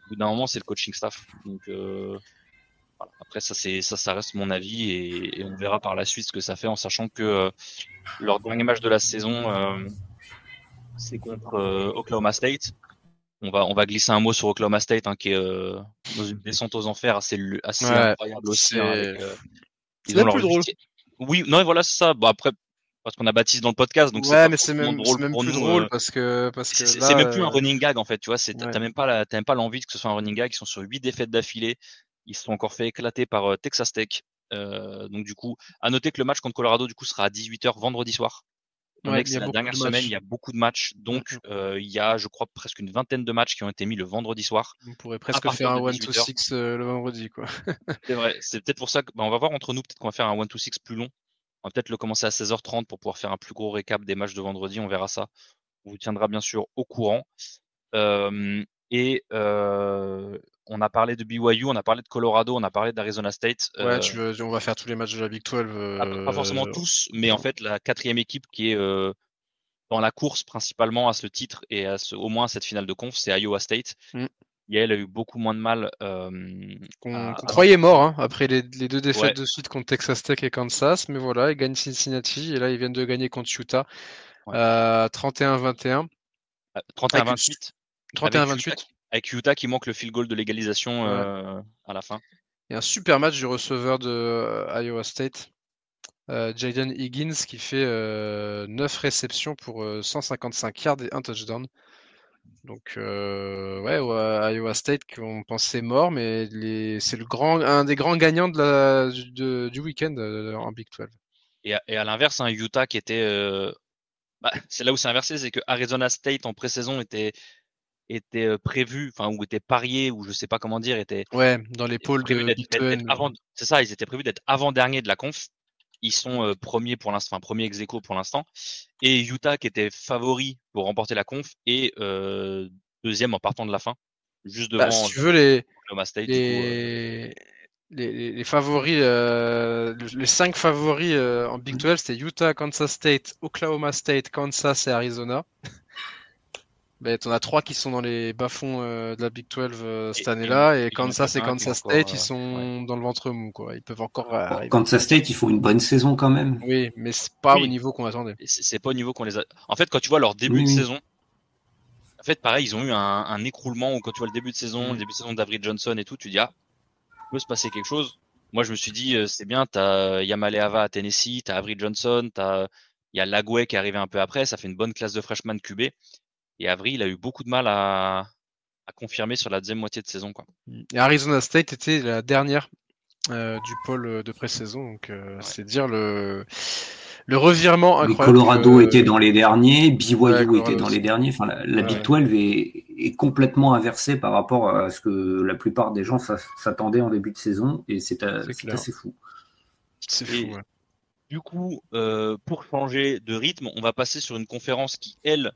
au bout d'un moment c'est le coaching staff. Donc voilà. Après ça reste mon avis et on verra par la suite ce que ça fait en sachant que leur dernier match de la saison c'est contre Oklahoma State. On va glisser un mot sur Oklahoma State, hein, qui est dans une descente aux enfers assez Ouais, incroyable aussi, hein, avec c'est ils ont même leur plus drôle. huitième. Oui, non, et voilà, c'est ça. Bon, après, parce qu'on a Baptiste dans le podcast, donc c'est Ouais, pas mais forcément c'est drôle même pour plus nous. drôle parce que C'est là, même plus un running gag en fait, tu vois. ouais. T'as même pas l'envie que ce soit un running gag. Ils sont sur 8 défaites d'affilée. Ils se sont encore fait éclater par Texas Tech. Donc du coup, à noter que le match contre Colorado du coup sera à 18h vendredi soir. On Ouais, est que il y a c'est la beaucoup dernière de semaine, il y matchs. a beaucoup de matchs, donc il y a, je crois, presque une vingtaine de matchs qui ont été mis le vendredi soir, On pourrait à presque faire partir un de 18h. 1-2-6 le vendredi, quoi. C'est vrai, c'est peut-être pour ça que, on va voir entre nous, peut-être qu'on va faire un 1-2-6 plus long. On va peut-être le commencer à 16h30 pour pouvoir faire un plus gros récap des matchs de vendredi, on verra ça. On vous tiendra bien sûr au courant. Et on a parlé de BYU, on a parlé de Colorado, on a parlé d'Arizona State. Ouais, on va faire tous les matchs de la Big 12. Pas forcément tous, mais en fait la quatrième équipe qui est dans la course principalement à ce titre et au moins à cette finale de conf, c'est Iowa State. Mm. Yael a eu beaucoup moins de mal Qu'on à croyait mort, l'emporter. hein, après les deux défaites Ouais, de suite contre Texas Tech et Kansas, mais voilà, ils gagnent Cincinnati et là ils viennent de gagner contre Utah ouais. 31-21 avec une 31-28 avec Utah, 31-28 avec Utah qui manque le field goal de l'égalisation ouais. à la fin. Et un super match du receveur de Iowa State, Jaden Higgins qui fait 9 réceptions pour 155 yards et un touchdown. Donc ouais, Iowa State qu'on pensait mort, mais c'est un des grands gagnants du week-end en Big 12. Et à l'inverse, un Utah qui était c'est là où c'est inversé, c'est que Arizona State en pré-saison était prévu, enfin ou était parié, ou je sais pas comment dire, était Ouais, dans les pôles prévu de d'être Big d'être 12. avant. C'est ça, ils étaient prévus d'être avant-dernier de la conf. Ils sont premiers pour l'instant, enfin premier ex aequo pour l'instant. Et Utah qui était favori pour remporter la conf et deuxième en partant de la fin, juste Bah, si devant tu veux, Oklahoma State du coup. les, les favoris, les 5 favoris en Big 12, c'était Utah, Kansas State, Oklahoma State, Kansas et Arizona. Ben, t'en as 3 qui sont dans les bas-fonds de la Big 12 cette année-là, et Il y en a Kansas peut-être et un qui est Kansas encore State, ils ouais. sont dans le ventre mou, quoi. Ils peuvent encore arriver. Kansas State, il faut une bonne saison quand même. Oui, mais c'est pas au Oui, niveau qu'on attendait. c'est pas au niveau qu'on les a. En fait, quand tu vois leur début Oui, de oui. saison, en fait, pareil, ils ont eu un écroulement où quand tu vois le début de saison, le Mm. début de saison d'Avery Johnson et tout, tu dis ah, il peut se passer quelque chose. Moi, je me suis dit c'est bien, t'as Yamaleava à Tennessee, t'as Avery Johnson, il y a Lagway qui est arrivé un peu après, ça fait une bonne classe de freshman QB. Et Avery, il a eu beaucoup de mal à confirmer sur la deuxième moitié de saison, quoi. Et Arizona State était la dernière du pôle de pré-saison, donc c'est dire le revirement Les incroyable. Colorado étaient dans les derniers, BYU était dans aussi. les derniers. Enfin, la Big 12 est complètement inversée par rapport à ce que la plupart des gens s'attendaient en début de saison, et c'est assez fou. C'est fou, ouais. Du coup, pour changer de rythme, on va passer sur une conférence qui, elle,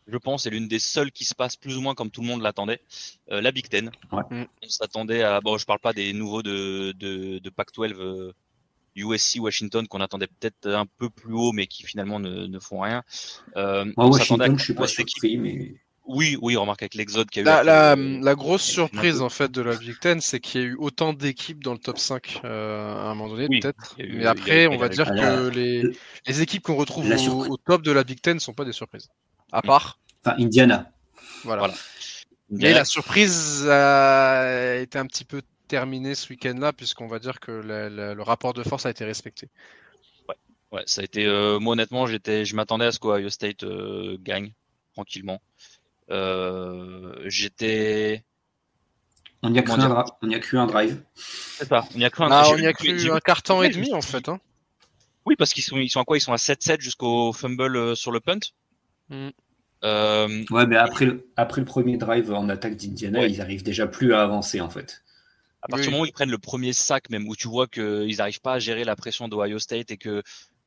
je pense, est l'une des seules qui se passe plus ou moins comme tout le monde l'attendait, la Big Ten. Ouais. On s'attendait à, bon, je parle pas des nouveaux de Pac-12, USC, Washington, qu'on attendait peut-être un peu plus haut, mais qui finalement ne font rien. Washington, je suis pas surpris, mais... Oui, remarque avec l'exode qu'il y a eu. La grosse surprise en fait de la Big Ten, c'est qu'il y a eu autant d'équipes dans le top 5 à un moment donné, peut-être. Mais après, on va dire que les équipes qu'on retrouve au top de la Big Ten ne sont pas des surprises. À part. Enfin, Indiana. Voilà. Mais la surprise a été un petit peu terminée ce week-end-là, puisqu'on va dire que le rapport de force a été respecté. Ouais, ça a été. Moi, honnêtement, je m'attendais à ce qu'Ohio State gagne tranquillement. J'étais. On n'y a cru un drive. C'est ça. On y a cru un quart temps et demi en fait. Hein. Oui, parce qu'ils sont à quoi? Ils sont à 7-7 jusqu'au fumble sur le punt. Ouais, mais après le premier drive en attaque d'Indiana, ils arrivent déjà plus à avancer en fait. À partir du moment où ils prennent le premier sac, même où tu vois qu'ils n'arrivent pas à gérer la pression d'Ohio State et que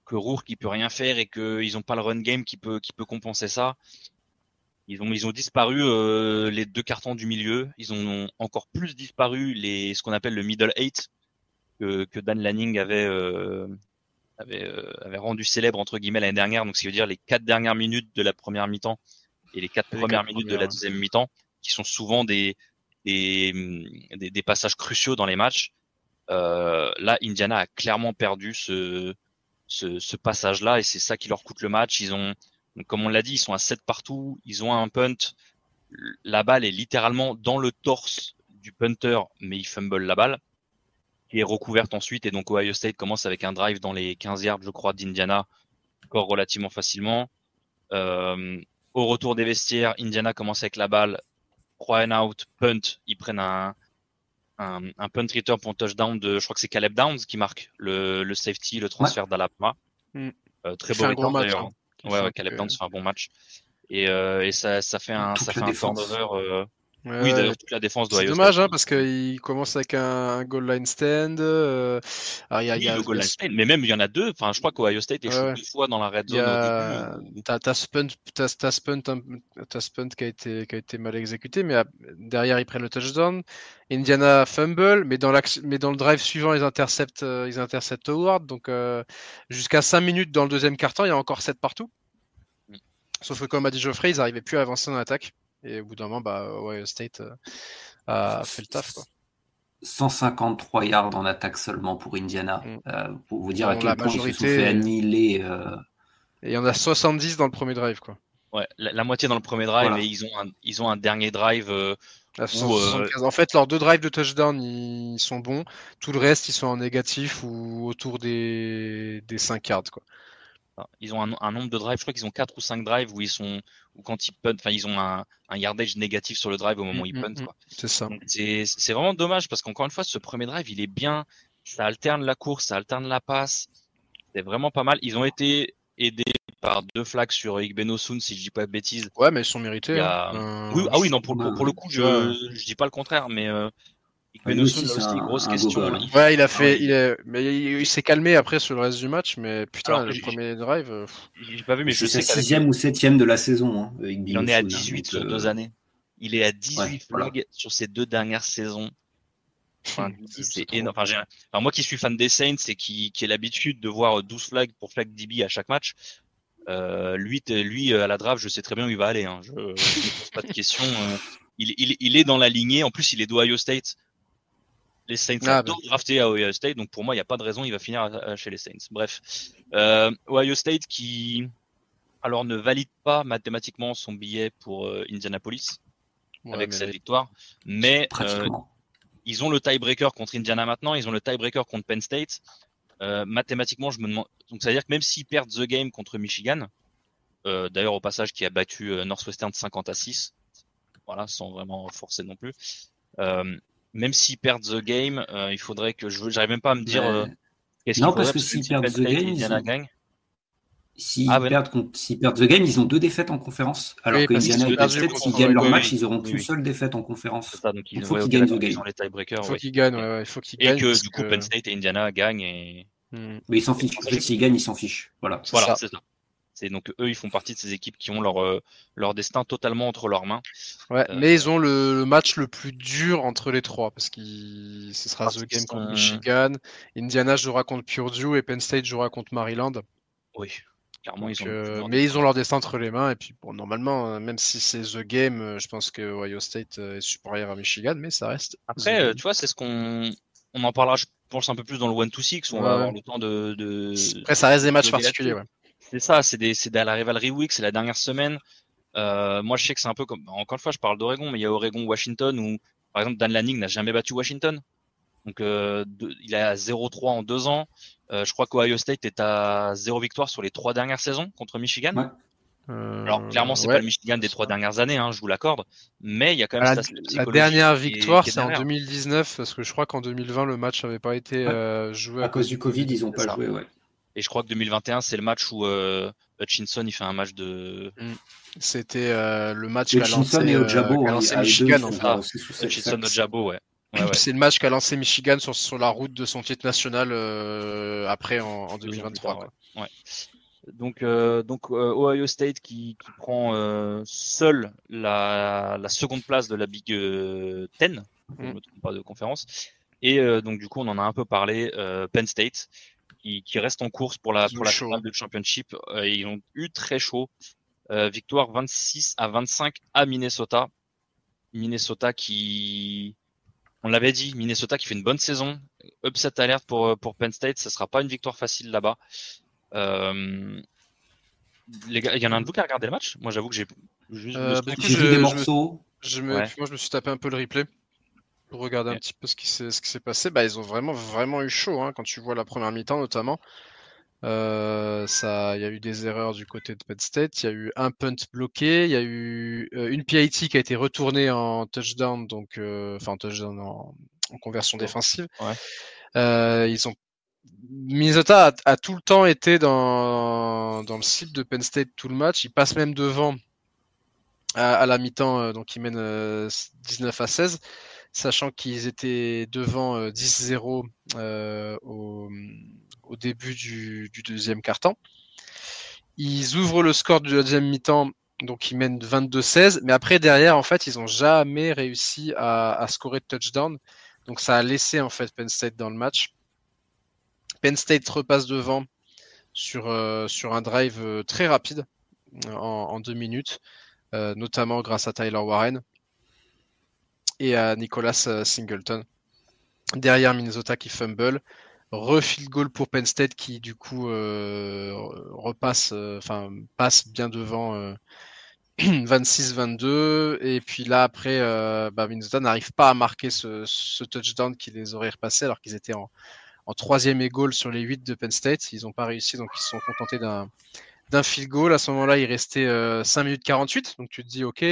Rourke il peut rien faire et qu'ils n'ont pas le run game qui peut compenser ça. Ils ont disparu les deux cartons du milieu. Ils ont encore plus disparu ce qu'on appelle le middle eight que Dan Lanning avait rendu célèbre entre guillemets l'année dernière. Donc, ce qui veut dire les 4 dernières minutes de la première mi-temps et les 4 premières minutes de la deuxième mi-temps, qui sont souvent des passages cruciaux dans les matchs. Là, Indiana a clairement perdu ce passage-là et c'est ça qui leur coûte le match. Donc, comme on l'a dit, ils sont à 7 partout. Ils ont un punt. La balle est littéralement dans le torse du punter, mais il fumble la balle, qui est recouverte ensuite. Et donc, Ohio State commence avec un drive dans les 15 yards, je crois, d'Indiana, encore relativement facilement. Au retour des vestiaires, Indiana commence avec la balle. 3 and out, punt. Ils prennent un punt return pour un touchdown je crois que c'est Caleb Downs qui marque le safety, le transfert d'Alabama. Très beau return d'ailleurs. Ouais, Caleb Downs fait un bon match. Et ça fait un turnover. Oui, d'ailleurs, toute la défense doit. C'est dommage, parce qu'il commence avec un goal line stand. Le goal line stand, mais même il y en a deux. Enfin, je crois qu'Ohio State est shoot 2 fois dans la red zone au début. T'as Spunt qui a été mal exécuté, mais derrière ils prennent le touchdown. Indiana fumble, mais dans le drive suivant ils interceptent Howard. Donc jusqu'à 5 minutes dans le deuxième quart-temps, il y a encore 7 partout. Sauf que comme a dit Geoffrey, ils n'arrivaient plus à avancer dans l'attaque. Et au bout d'un moment, Ohio State a fait le taf, quoi. 153 yards en attaque seulement pour Indiana. Pour vous dire à quel point ils se sont fait annihiler. Et il y en a 70 dans le premier drive, quoi. Ouais, la moitié dans le premier drive, voilà. Et ils ont un dernier drive. En fait, leurs 2 drives de touchdown, ils sont bons. Tout le reste, ils sont en négatif ou autour des 5 yards, quoi. Ils ont un nombre de drives, je crois qu'ils ont 4 ou 5 drives où quand ils puntent, enfin ils ont un yardage négatif sur le drive au moment où ils puntent, quoi. C'est ça. Donc, c'est vraiment dommage parce qu'encore une fois, ce premier drive, il est bien, ça alterne la course, ça alterne la passe. C'est vraiment pas mal. Ils ont été aidés par 2 flags sur Igbenosun, si je dis pas de bêtises. Ouais, mais ils sont mérités. Oui, non, pour le coup, je dis pas le contraire, mais Igbenosun, là aussi, grosse question. Ouais, il s'est calmé après sur le reste du match, mais putain, le premier drive. J'ai pas vu, mais je sais qu'à 6e ou 7e de la saison. Il en est à 18 sur 2 années. Il est à 18 flags sur ces 2 dernières saisons. Enfin, c'est énorme. Enfin, moi qui suis fan des Saints et qui ai l'habitude de voir 12 flags pour flag DB à chaque match, lui à la draft, je sais très bien où il va aller. Je ne pose pas de questions. Il est dans la lignée. En plus, il est d'Ohio State. Les Saints adorent drafter à Ohio State, donc pour moi, il n'y a pas de raison, il va finir chez les Saints. Bref, Ohio State qui, alors, ne valide pas mathématiquement son billet pour Indianapolis avec cette victoire, mais ils ont le tiebreaker contre Indiana maintenant, ils ont le tiebreaker contre Penn State. Mathématiquement, je me demande. Donc, ça veut dire que même s'ils perdent the game contre Michigan, d'ailleurs au passage qui a battu Northwestern 50-6. voilà, sans vraiment forcer non plus. Même s'ils perdent the game, il faudrait que j'arrive même pas à me dire qu'est-ce qu'il Non, parce faudrait que parce que s'ils si perdent Penn The State et Game, Indiana gagnent. s'ils perdent The Game, ils ont 2 défaites en conférence. Alors Oui, que parce qu'ils Indiana ont et Penn perdu State, contre s'ils gagnent leur oui, match, oui, ils auront oui, qu'une oui. seule défaite en C'est conférence. ça, donc Il ils, faut ouais, qu'ils ok, gagnent The d'accord, ils Game. ont les tiebreakers, Il faut ouais. qu'ils gagnent, ouais, il faut qu'ils Et gagnent. que Parce du coup que... Penn State et Indiana gagnent et Mais ils s'en fichent. En fait, s'ils gagnent, ils s'en fichent. Voilà. C'est voilà, ça. c'est ça. C'est donc eux, ils font partie de ces équipes qui ont leur destin totalement entre leurs mains. Ouais, mais ils ont le match le plus dur entre les trois parce que ce sera Parce The qu'ils Game contre sont- Michigan, Indiana jouera contre Purdue et Penn State jouera contre Maryland. Oui, clairement, Donc, ils ont le plus dur mais des ils trois. ont leur destin entre les mains et puis bon, normalement, même si c'est The Game, je pense que Ohio State est supérieur à Michigan, mais ça reste The Après, Game. tu vois, c'est ce on en parlera, je pense, un peu plus dans le 1-2-6 où on va Ouais. avoir le temps de Après, ça reste des matchs dialoguer particuliers, là-dessus. ouais. C'est ça, c'est la rivalry week, c'est la dernière semaine. Moi, je sais que c'est un peu comme, encore une fois, je parle d'Oregon, mais il y a Oregon-Washington où, par exemple, Dan Lanning n'a jamais battu Washington. Donc, il est à 0-3 en 2 ans. Je crois qu'Ohio State est à 0 victoire sur les 3 dernières saisons contre Michigan. Ouais. Alors, clairement, c'est ouais, pas le Michigan des 3 dernières années, hein, je vous l'accorde. Mais il y a quand même cet aspect La psychologique dernière qui victoire, est c'est en derrière. 2019, parce que je crois qu'en 2020, le match n'avait pas été Ouais. joué À cause du Covid, ils n'ont C'est pas ça. joué, ouais. Et je crois que 2021, c'est le match où Hutchinson, il fait un match de... C'était le match qu'a Hutchinson lancé, et Ojabo, qu'a hein, lancé à eux deux, Michigan. ils En sont fait. pas aussi sous cette Hutchinson saxe. Ojabo, ouais. Ouais. C'est le match qu'a lancé Michigan sur la route de son titre national après en 2 ans plus 2023. tard, ouais. Donc Ohio State qui prend seul la seconde place de la Big Ten, je ne me trompe pas de conférence. Et donc du coup on en a un peu parlé, Penn State qui reste en course pour la finale de championship. Ils ont eu très chaud. Victoire 26-25 à Minnesota. Minnesota qui, on l'avait dit, Minnesota qui fait une bonne saison. Upset alert pour Penn State, ça sera pas une victoire facile là-bas. Les gars, il y en a un de vous qui a regardé le match? Moi, j'avoue que j'ai juste j'ai vu des morceaux. Moi, je me suis tapé un peu le replay pour regarder un petit peu ce qui s'est passé. Bah, ils ont vraiment eu chaud, hein, quand tu vois la première mi-temps notamment. Il y a eu des erreurs du côté de Penn State. Il y a eu un punt bloqué. Il y a eu une PAT qui a été retournée en touchdown, donc en touchdown en conversion défensive. Ouais. Minnesota a tout le temps été dans le cible de Penn State tout le match. Ils passent même devant à la mi-temps, donc ils mènent 19-16, sachant qu'ils étaient devant 10-0 au début du deuxième quart-temps. Ils ouvrent le score du deuxième mi-temps, donc ils mènent 22-16, mais après derrière, en fait, ils n'ont jamais réussi à scorer de touchdown. Donc ça a laissé en fait Penn State dans le match. Penn State repasse devant sur un drive très rapide en 2 minutes, notamment grâce à Tyler Warren et à Nicholas Singleton. Derrière Minnesota qui fumble, refield goal pour Penn State qui du coup passe bien devant 26-22, et puis là après Minnesota n'arrive pas à marquer ce touchdown qui les aurait repassés alors qu'ils étaient en troisième et goal sur les 8 de Penn State. Ils n'ont pas réussi, donc ils se sont contentés d'un field goal. À ce moment-là, il restait 5 minutes 48. Donc tu te dis, ok,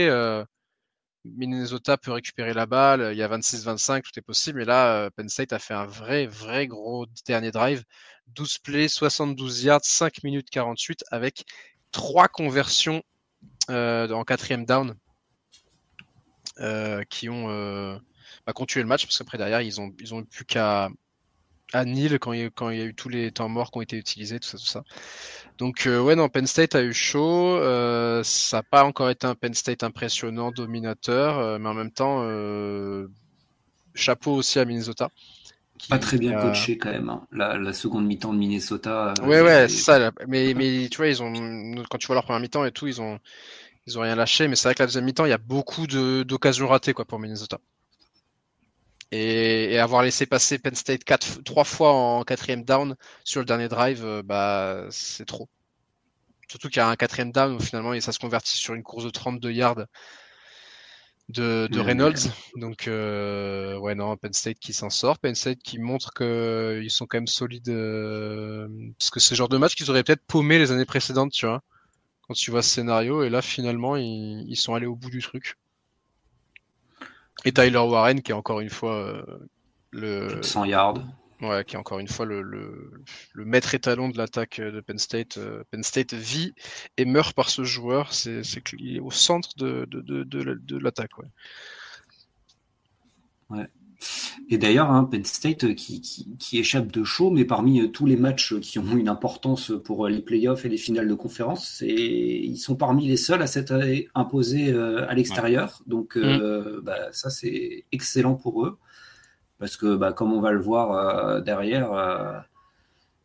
Minnesota peut récupérer la balle, il y a 26-25, tout est possible. Et là, Penn State a fait un vrai gros dernier drive. 12 plays, 72 yards, 5 minutes 48 avec 3 conversions en quatrième down qui ont tué le match, parce qu'après derrière, ils ont eu plus qu'à Nil quand il y a eu tous les temps morts qui ont été utilisés, tout ça. Donc Penn State a eu chaud. Ça n'a pas encore été un Penn State impressionnant, dominateur, mais en même temps, chapeau aussi à Minnesota. Pas très bien coaché quand même, hein. La seconde mi-temps de Minnesota. C'est ça. Mais tu vois, quand tu vois leur première mi-temps et tout, ils ont rien lâché. Mais c'est vrai que la deuxième mi-temps, il y a beaucoup d'occasions ratées pour Minnesota. Et avoir laissé passer Penn State 3 fois en quatrième down sur le dernier drive, c'est trop. Surtout qu'il y a un quatrième down où finalement ça se convertit sur une course de 32 yards de Reynolds. Donc Penn State qui s'en sort. Penn State qui montre qu'ils sont quand même solides, parce que c'est le genre de match qu'ils auraient peut-être paumé les années précédentes, tu vois, quand tu vois ce scénario. Et là finalement ils sont allés au bout du truc. Et Tyler Warren qui est encore une fois Plus de 100 yards. Ouais, qui est encore une fois le maître étalon de l'attaque de Penn State. Penn State vit et meurt par ce joueur. C'est qu'il est au centre de l'attaque. Ouais. Ouais. Et d'ailleurs, hein, Penn State qui échappe de chaud, mais parmi tous les matchs qui ont une importance pour les playoffs et les finales de conférence, ils sont parmi les seuls à s'être imposés à l'extérieur. Donc ça, c'est excellent pour eux. Parce que, comme on va le voir derrière,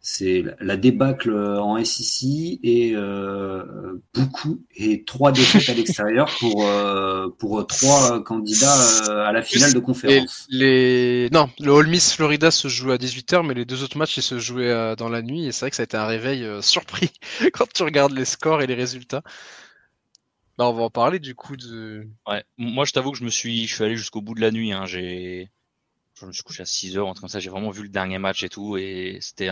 c'est la débâcle en SEC et 3 défaites à l'extérieur pour 3 candidats à la finale de conférence. Non, le Ole Miss Florida se joue à 18h, mais les 2 autres matchs ils se jouaient dans la nuit et c'est vrai que ça a été un réveil surpris quand tu regardes les scores et les résultats. On va en parler du coup de. Ouais, moi je t'avoue que je suis allé jusqu'au bout de la nuit. Hein. Je me suis couché à 6h, un truc comme ça. J'ai vraiment vu le dernier match et tout, et c'était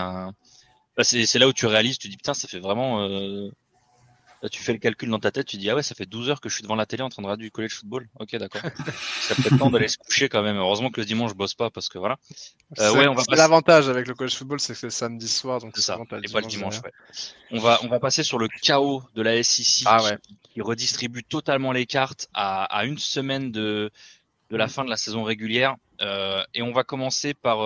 c'est là où tu réalises, tu dis putain, ça fait vraiment. Là, tu fais le calcul dans ta tête, tu dis ah ouais, ça fait 12 heures que je suis devant la télé en train de regarder du college football. Ok, d'accord. Ça peut être temps d'aller se coucher quand même. Heureusement que le dimanche je bosse pas parce que voilà. L'avantage avec le college football, c'est que c'est le samedi soir, donc c'est ça. Et pas le dimanche. Ouais. On va passer sur le chaos de la SEC qui redistribue totalement les cartes à une semaine de la fin de la saison régulière. Et on va commencer par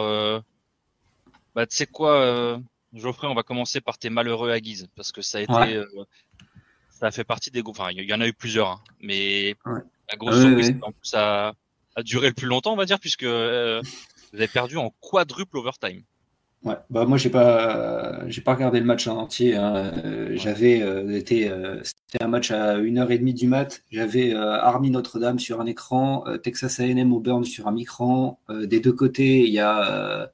tu sais quoi, Geoffrey, on va commencer par tes malheureux Aggies parce que ça a été ça a fait partie des enfin il y en a eu plusieurs hein, mais la grosse surprise en plus ça a duré le plus longtemps on va dire puisque vous avez perdu en quadruple overtime. Ouais, moi j'ai pas regardé le match en entier. Hein. C'était un match à 1h30 du mat. J'avais Army Notre-Dame sur un écran, Texas A&M Auburn sur un écran. Des deux côtés, il y a,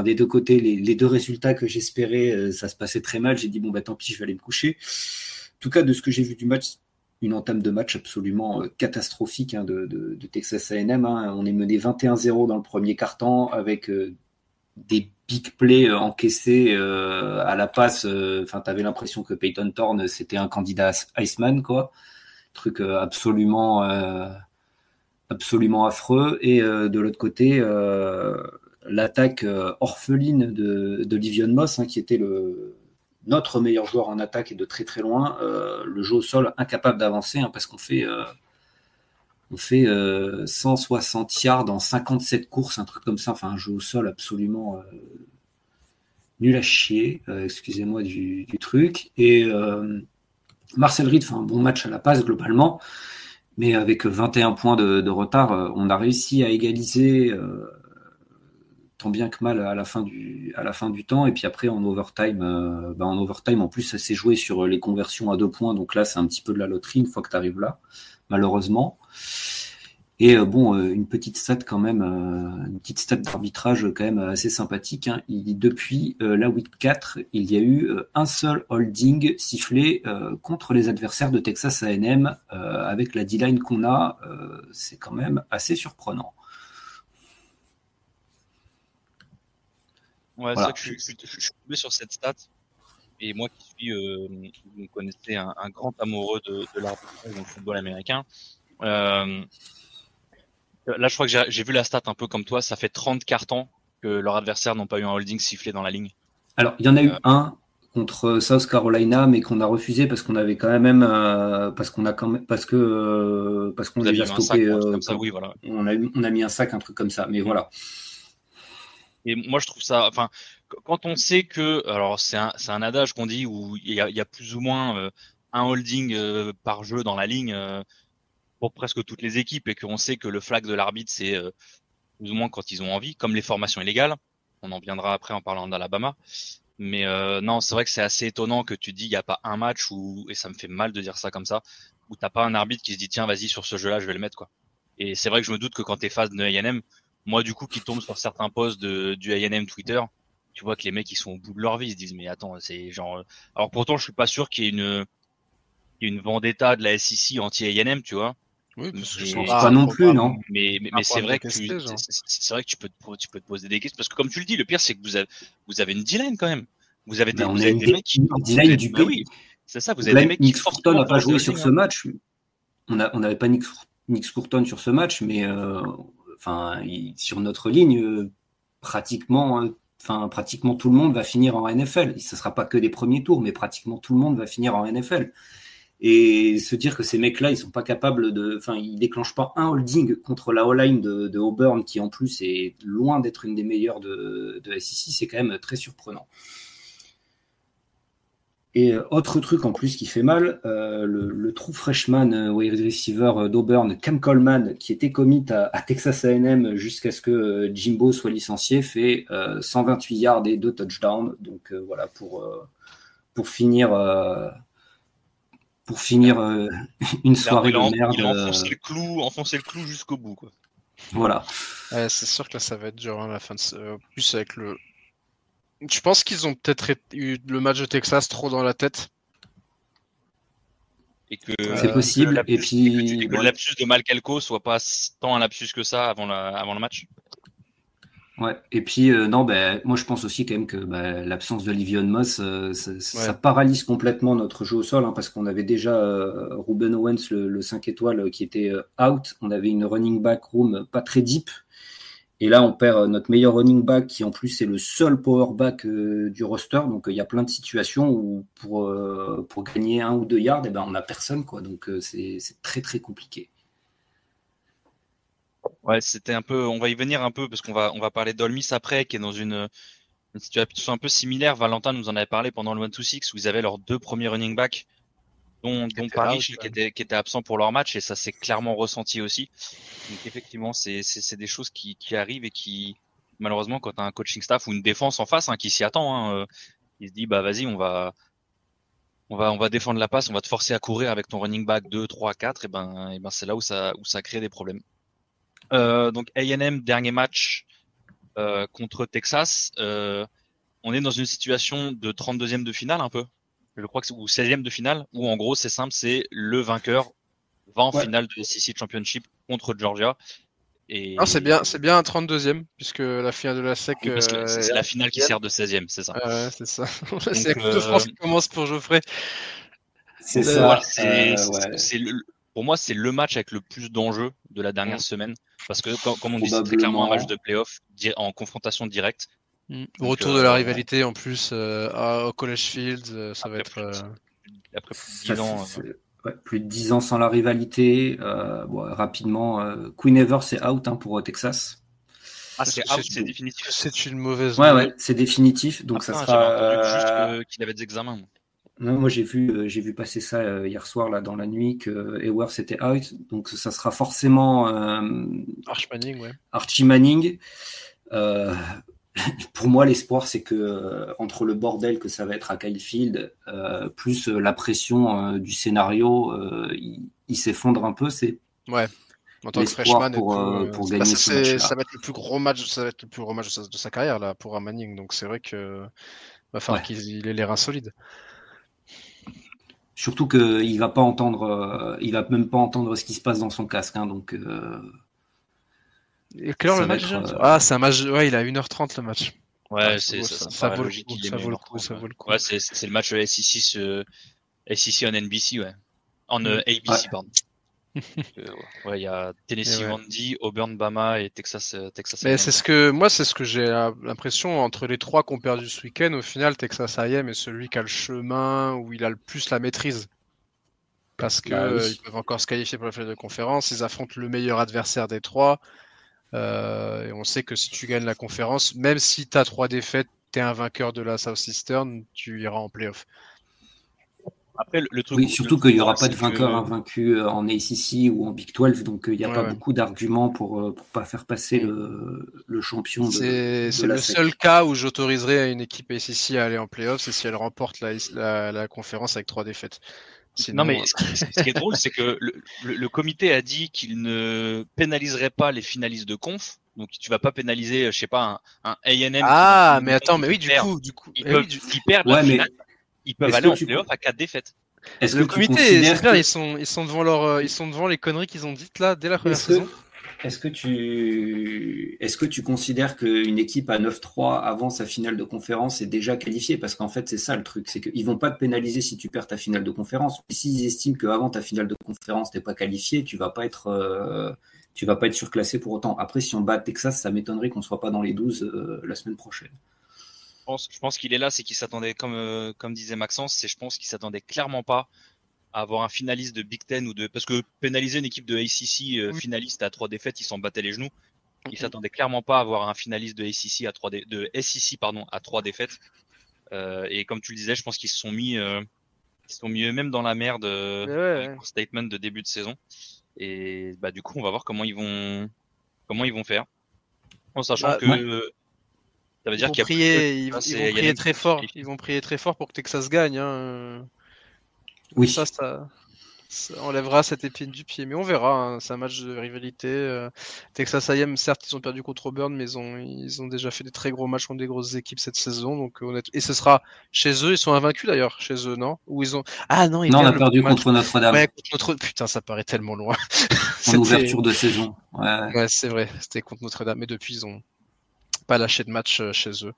des deux côtés, les 2 résultats que j'espérais, ça se passait très mal. J'ai dit tant pis, je vais aller me coucher. En tout cas, de ce que j'ai vu du match, une entame de match absolument catastrophique hein, de Texas A&M. Hein. On est mené 21-0 dans le premier quart-temps avec des big plays encaissés à la passe. T'avais l'impression que Peyton Thorne c'était un candidat Iceman, quoi. Truc absolument affreux. Et de l'autre côté, l'attaque orpheline de Livion Moss, hein, qui était notre meilleur joueur en attaque et de très très loin. Le jeu au sol incapable d'avancer hein, parce qu'on fait 160 yards en 57 courses, un truc comme ça, un jeu au sol absolument nul à chier, excusez-moi du truc. Et Marcel Reed fait un bon match à la passe globalement, mais avec 21 points de retard, on a réussi à égaliser tant bien que mal à la fin du temps. Et puis après en overtime, en plus ça s'est joué sur les conversions à 2 points, donc là c'est un petit peu de la loterie une fois que tu arrives là, malheureusement. Et une petite stat quand même, une petite stat d'arbitrage quand même assez sympathique. Hein. Depuis la week 4, il y a eu un seul holding sifflé contre les adversaires de Texas A&M. Avec la D-line qu'on a, c'est quand même assez surprenant. Ouais, voilà. C'est vrai que je suis tombé sur cette stat. Et moi qui suis, vous me connaissez, un grand amoureux de l'arbitrage dans le football américain. Là, je crois que j'ai vu la stat un peu comme toi. Ça fait 30 cartons que leurs adversaires n'ont pas eu un holding sifflé dans la ligne. Alors, il y en a eu un contre South Carolina, mais qu'on a refusé parce qu'on avait quand même, parce qu'on les a stoppés. Oui, voilà. On a mis un sac, un truc comme ça. Mais voilà. Et moi, je trouve ça, quand on sait que, alors c'est un adage qu'on dit où il y a plus ou moins un holding par jeu dans la ligne. Pour presque toutes les équipes et qu'on sait que le flag de l'arbitre c'est plus ou moins quand ils ont envie, comme les formations illégales. On en viendra après en parlant d'Alabama. Mais non, c'est vrai que c'est assez étonnant que tu dis il n'y a pas un match où, et ça me fait mal de dire ça comme ça, où t'as pas un arbitre qui se dit tiens vas-y sur ce jeu-là je vais le mettre quoi. Et c'est vrai que je me doute que quand t'es fan de A&M, moi du coup qui tombe sur certains posts du A&M Twitter, tu vois que les mecs ils sont au bout de leur vie, ils se disent mais attends c'est genre. Alors pourtant je suis pas sûr qu'il y ait une vendetta de la SEC anti-A&M tu vois. Oui, parce que c'est pas non plus, non. Mais c'est vrai que tu peux te poser des questions parce que comme tu le dis, le pire c'est que vous avez une D-line quand même. Vous avez des mecs qui D-line du pays. Oui, c'est ça. Vous avez des mecs Nick Forton n'a pas joué sur ce match. On n'avait pas Nick Nick Scurton sur ce match, mais sur notre ligne, pratiquement tout le monde va finir en NFL. Ce ne sera pas que des premiers tours, mais pratiquement tout le monde va finir en NFL. Et se dire que ces mecs-là, ils sont pas capables ils déclenchent pas un holding contre la O-line de Auburn, qui en plus est loin d'être une des meilleures de SEC, c'est quand même très surprenant. Et autre truc en plus qui fait mal, le true freshman wide receiver d'Auburn, Cam Coleman, qui était commit à Texas A&M jusqu'à ce que Jimbo soit licencié, fait 128 yards et 2 touchdowns. Donc voilà, pour finir une soirée de merde. Il a enfoncé le clou jusqu'au bout, quoi. Voilà. C'est sûr que là, ça va être dur, la fin de plus avec le. Je pense qu'ils ont peut-être eu le match de Texas trop dans la tête. Et que c'est possible. Et puis que le lapsus de Malcalco soit pas tant un lapsus que ça avant le match. Ouais. Et puis moi je pense aussi quand même que l'absence de Livion Moss, ça paralyse complètement notre jeu au sol, parce qu'on avait déjà Ruben Owens, le 5 étoiles, qui était out. On avait une running back room pas très deep. Et là, on perd notre meilleur running back, qui en plus est le seul power back du roster. Donc, il y a plein de situations où pour gagner 1 ou 2 yards, on n'a personne, quoi. Donc, c'est très, très compliqué. Ouais, c'était un peu. On va y venir un peu parce qu'on va parler d'Ole Miss après, qui est dans une situation un peu similaire. Valentin nous en avait parlé pendant le 1-2-6 où ils avaient leurs 2 premiers running backs, dont Parrish qui était absent pour leur match, et ça s'est clairement ressenti aussi. Donc effectivement, c'est des choses qui arrivent et qui, malheureusement, quand tu as un coaching staff ou une défense en face qui s'y attend, il se dit vas-y, on va défendre la passe, on va te forcer à courir avec ton running back 2, 3, 4, et ben c'est là où ça crée des problèmes. Donc A&M, dernier match contre Texas, on est dans une situation de 32e de finale un peu. Je crois que ou 16e de finale, où en gros c'est simple, c'est le vainqueur va en finale de SEC Championship contre Georgia. Et c'est bien un 32e, puisque la finale de la SEC. C'est la finale qui sert de 16e, c'est ça. C'est ça. C'est la Coupe de France qui commence pour Geoffrey. C'est ça. Pour moi, c'est le match avec le plus d'enjeux de la dernière semaine, parce que comme on dit, c'est clairement un match de playoff en confrontation directe. Retour de la rivalité en plus au College Field, ça va être. Après plus de 10 ans. Plus de 10 ans sans la rivalité. Rapidement, Queen Ever, c'est out pour Texas. Ah, c'est out, c'est définitif. C'est une mauvaise. Ouais, c'est définitif. Donc ça sera. Juste qu'il avait des examens. Non, moi j'ai vu passer ça hier soir là dans la nuit que Ewers c'était out. Donc ça sera forcément Archie Manning. Pour moi, l'espoir, c'est que entre le bordel que ça va être à Kyle Field, plus la pression du scénario, il s'effondre un peu. C'est en tant que freshman pour gagner ce match-là. Ça va être le plus gros match, de sa carrière là pour Manning. Donc c'est vrai que va falloir qu'il ait les reins solides. Surtout qu'il va pas entendre, il va même pas entendre ce qui se passe dans son casque, donc. Et quelle heure le match c'est un match. Ouais, il a 1h30 le match. Ouais, ça vaut le coup. Ouais, c'est le match SEC en NBC, ouais. En ABC, pardon. Il y a Tennessee Vandy, Auburn, Bama et Texas. Mais c'est ce que j'ai l'impression entre les 3 qui ont perdu ce week-end. Au final, Texas A&M est celui qui a le chemin où il a le plus la maîtrise. Parce que ils peuvent encore se qualifier pour la finale de conférence. Ils affrontent le meilleur adversaire des 3. Et on sait que si tu gagnes la conférence, même si tu as 3 défaites, tu es un vainqueur de la Southeastern, tu iras en playoff. Après, le truc, surtout qu'il n'y aura pas de vainqueur invaincu en ACC ou en Big 12, donc il n'y a pas beaucoup d'arguments pour pas faire passer le champion. C'est le seul cas où j'autoriserais une équipe ACC à aller en playoff, c'est si elle remporte la conférence avec 3 défaites. Sinon, non, mais ce qui est drôle, c'est que le comité a dit qu'il ne pénaliserait pas les finalistes de conf. Donc, tu vas pas pénaliser, je sais pas, un A&M. Ah, mais attends, mais oui, du coup. Ils perdent la finale. Ils peuvent aller en playoff à 4 défaites. Le comité, c'est bien, ils sont devant les conneries qu'ils ont dites là, dès la première saison. est-ce que tu considères qu'une équipe à 9-3 avant sa finale de conférence est déjà qualifiée? Parce qu'en fait, c'est ça le truc, c'est qu'ils vont pas te pénaliser si tu perds ta finale de conférence. Et s'ils estiment qu'avant ta finale de conférence, t'es pas qualifié, tu vas pas être surclassé pour autant. Après, si on bat Texas, ça m'étonnerait qu'on soit pas dans les 12 la semaine prochaine. Je pense qu'il est là, c'est qu'il s'attendait, comme disait Maxence, je pense qu'il s'attendait clairement pas à avoir un finaliste de Big Ten parce que pénaliser une équipe de ACC finaliste à 3 défaites, ils s'en battaient les genoux. Ils s'attendaient clairement pas à avoir un finaliste de SEC à 3 défaites. Et comme tu le disais, je pense qu'ils se sont mis eux-mêmes dans la merde avec leur statement de début de saison. Et du coup, on va voir comment ils vont faire. En sachant que ça veut dire qu'il ils vont prier très fort. Ils vont prier très fort pour que Texas gagne. Oui. Ça enlèvera cette épine du pied, mais on verra. Hein. C'est un match de rivalité. Texas A&M, certes, ils ont perdu contre Auburn, mais ils ont déjà fait des très gros matchs contre des grosses équipes cette saison. Donc et ce sera chez eux. Ils sont invaincus d'ailleurs chez eux, non? Ou ils ont non, on a perdu contre Notre-Dame. Ouais, putain, ça paraît tellement loin. En ouverture de saison. Ouais, c'est vrai. C'était contre Notre-Dame, mais depuis ils ont pas lâché de match chez eux.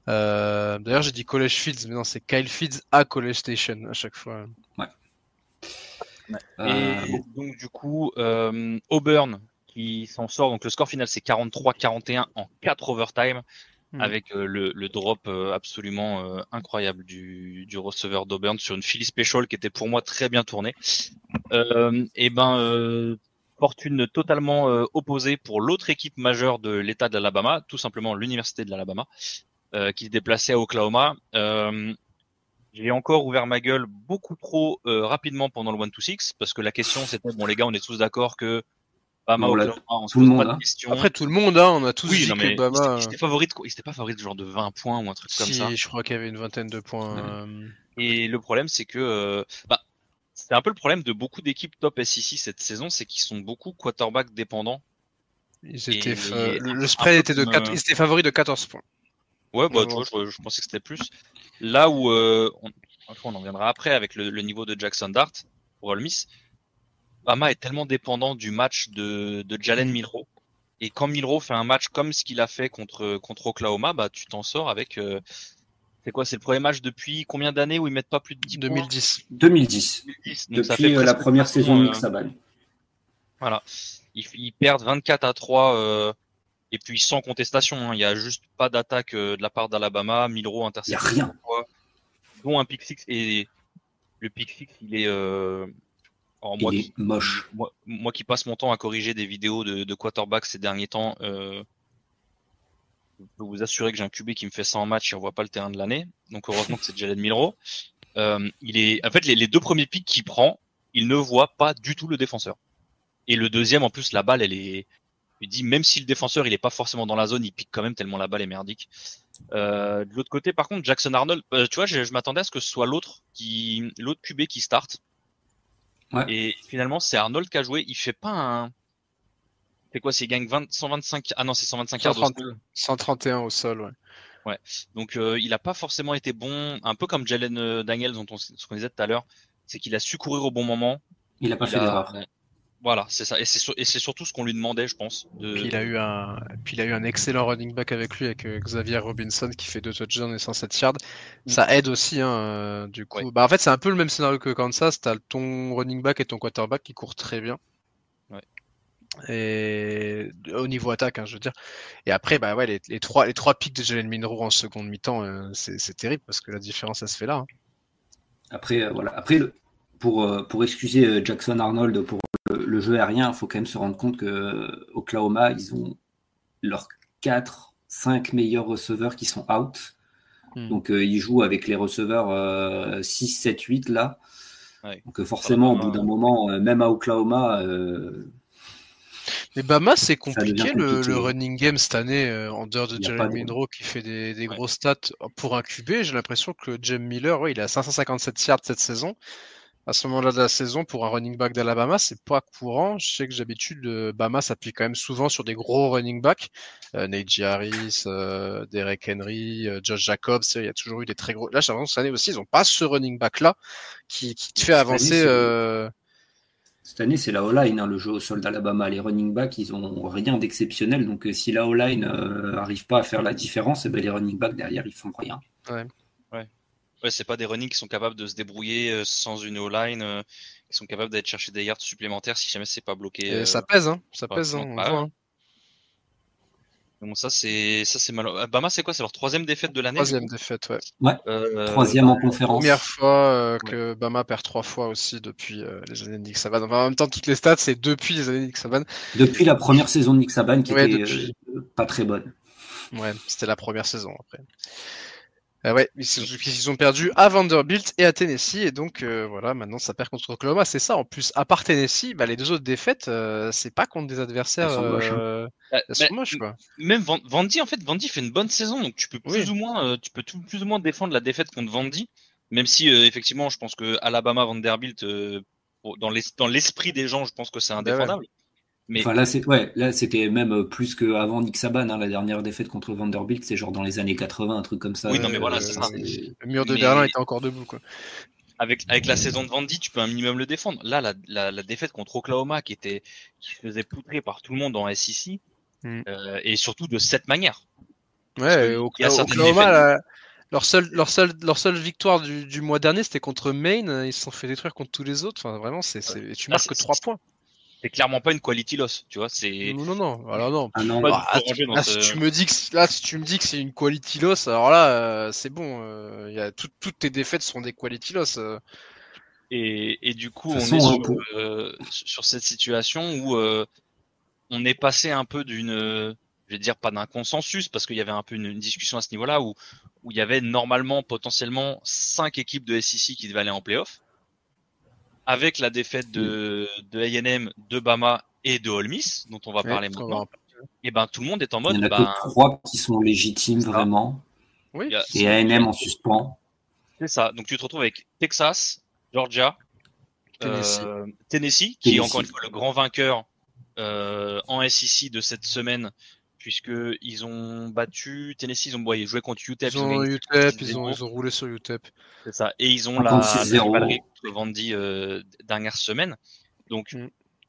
D'ailleurs, j'ai dit College Fields, mais non, c'est Kyle Fields à College Station à chaque fois. Ouais. Et donc du coup, Auburn qui s'en sort. Donc le score final c'est 43-41 en 4 overtime avec le drop absolument incroyable du receveur d'Auburn sur une Philly Special qui était pour moi très bien tournée. Fortune totalement opposée pour l'autre équipe majeure de l'État de l'Alabama, tout simplement l'Université de l'Alabama, qui se déplaçait à Oklahoma. J'ai encore ouvert ma gueule beaucoup trop rapidement pendant le 1-2-6 parce que la question c'était bon les gars, on est tous d'accord que Bama Oklahoma, on se pose pas de questions. Après tout le monde, on a tous dit que Bama. Il était pas favori de genre de 20 points ou un truc comme ça. Si, je crois qu'il y avait une vingtaine de points. Et le problème c'est que c'est un peu le problème de beaucoup d'équipes top SEC cette saison, c'est qu'ils sont beaucoup quarterback dépendants. Ils étaient le spread était de 4, ils étaient favoris de 14 points. Ouais, tu vois, je pensais que c'était plus. Là où on en viendra après avec le niveau de Jackson Dart pour Ole Miss, Bama est tellement dépendant du match de Jalen Milroe. Et quand Milroe fait un match comme ce qu'il a fait contre Oklahoma, tu t'en sors avec. C'est quoi? C'est le premier match depuis combien d'années où ils mettent pas plus de 10 2010. points 2010. Donc depuis ça fait la première saison de Nick Saban. Voilà. Ils perdent 24-3. Et puis sans contestation, il y a juste pas d'attaque de la part d'Alabama. Milroe intercepté. Il y a rien. Dont un pick six, et le pick six, il est il est moche. Moi qui passe mon temps à corriger des vidéos de quarterback ces derniers temps, je peux vous assurer que j'ai un QB qui me fait ça en match, il revoit pas le terrain de l'année. Donc heureusement que c'est Jalen Milroe. En fait les deux premiers picks qu'il prend, il ne voit pas du tout le défenseur. Et le deuxième, en plus, la balle, il dit même si le défenseur il est pas forcément dans la zone, il pique quand même tellement la balle est merdique. De l'autre côté, par contre, Jackson Arnold, tu vois, je m'attendais à ce que ce soit l'autre QB qui starte. Ouais. Et finalement, c'est Arnold qui a joué. Il fait pas un. C'est quoi? Il gagne 125. Ah non, c'est 125 yards au sol. 131 au sol, ouais. Ouais. Donc il a pas forcément été bon. Un peu comme Jalen Daniels, ce qu'on disait tout à l'heure, c'est qu'il a su courir au bon moment. Il a pas fait d'erreur. Voilà, c'est ça. Et c'est surtout ce qu'on lui demandait, je pense. Puis il a eu un excellent running back avec lui, avec Xavier Robinson qui fait 2 touchdowns et 107 yards. Ça aide aussi, du coup. Ouais. En fait, c'est un peu le même scénario que Kansas. T'as ton running back et ton quarterback qui courent très bien. Ouais. Et au niveau attaque, je veux dire. Et après, les trois pics de Jalen Milroe en seconde mi-temps, c'est terrible parce que la différence, ça se fait là. Après, voilà. Après, pour excuser Jackson Arnold pour le jeu aérien, il faut quand même se rendre compte que Oklahoma, ils ont leurs 4-5 meilleurs receveurs qui sont out. Donc ils jouent avec les receveurs 6, 7, 8 là. Ouais. Donc forcément, au bout d'un moment, même à Oklahoma. Mais Bama, c'est compliqué le running game cette année, en dehors de Jalen Milroe qui fait des gros stats pour un QB. J'ai l'impression que Jem Miller, il a 557 yards cette saison. À ce moment-là de la saison, pour un running back d'Alabama, c'est pas courant. Je sais que d'habitude, Bama s'appuie quand même souvent sur des gros running backs. Najee Harris, Derek Henry, Josh Jacobs, il y a toujours eu des très gros. Là, j'ai l'impression que cette année aussi, ils ont pas ce running back-là qui te fait avancer. Cette année, c'est la O-line, hein, le jeu au sol d'Alabama. Les running backs, ils ont rien d'exceptionnel. Donc, si la O-line n'arrive pas à faire la différence, les running backs derrière, ils font rien. Ouais, c'est pas des running qui sont capables de se débrouiller sans une O-line, qui sont capables d'aller chercher des yards supplémentaires si jamais c'est pas bloqué. Et ça pèse, hein. Ça pèse, on le voit. Hein. Donc ça c'est malheureux. Alabama, c'est quoi? C'est leur 3e défaite de l'année? 3e défaite, ouais. Ouais. 3e en conférence. Première fois que Bama perd 3 fois aussi depuis les années de Nick Saban. Enfin, en même temps, toutes les stats, c'est depuis les années de Nick Saban. Depuis la première saison de Nick Saban, qui était pas très bonne. Ouais, c'était la première saison après. Ouais, ils ont perdu à Vanderbilt et à Tennessee, et donc voilà, maintenant ça perd contre Oklahoma. C'est ça, en plus, à part Tennessee, les 2 autres défaites, c'est pas contre des adversaires. Elles sont moches, quoi. Même Vandy, en fait, Vandy fait une bonne saison, donc tu peux plus ou moins défendre la défaite contre Vandy, même si effectivement, je pense que Alabama, Vanderbilt, dans l'esprit des gens, je pense que c'est indéfendable. Mais... Enfin, là, c'était même plus qu'avant Nick Saban, hein, la dernière défaite contre Vanderbilt, c'est genre dans les années 80, un truc comme ça. Oui, non, mais voilà, c'est ça. Le mur de Berlin était encore debout, quoi. Avec la saison de Vandy, tu peux un minimum le défendre. Là, la défaite contre Oklahoma, qui se faisait poutrer par tout le monde en SEC, et surtout de cette manière. Ouais, Oklahoma, leur seule victoire du mois dernier, c'était contre Maine. Ils se sont fait détruire contre tous les autres. Enfin, vraiment, tu marques que 3 points. C'est clairement pas une quality loss, tu vois. Non. Alors non. Si tu me dis que c'est une quality loss, alors là, c'est bon. Toutes tes défaites sont des quality loss. Et du coup, on est sur cette situation où on est passé un peu je vais dire pas d'un consensus, parce qu'il y avait un peu une discussion à ce niveau-là où il y avait normalement potentiellement 5 équipes de SEC qui devaient aller en playoff. Avec la défaite de A&M, de Bama et de Ole Miss, dont on va parler maintenant, et tout le monde est en mode. Il y en a que 3 qui sont légitimes vraiment. Oui. Et A&M en suspens. C'est ça. Donc tu te retrouves avec Texas, Georgia, Tennessee, qui est encore une fois le grand vainqueur en SEC de cette semaine, puisque ils ont battu Tennessee, ils ont joué contre UTEP. Ils ont roulé sur UTEP. C'est ça. Et ils ont la rivalité contre Vandy dernière semaine. Donc,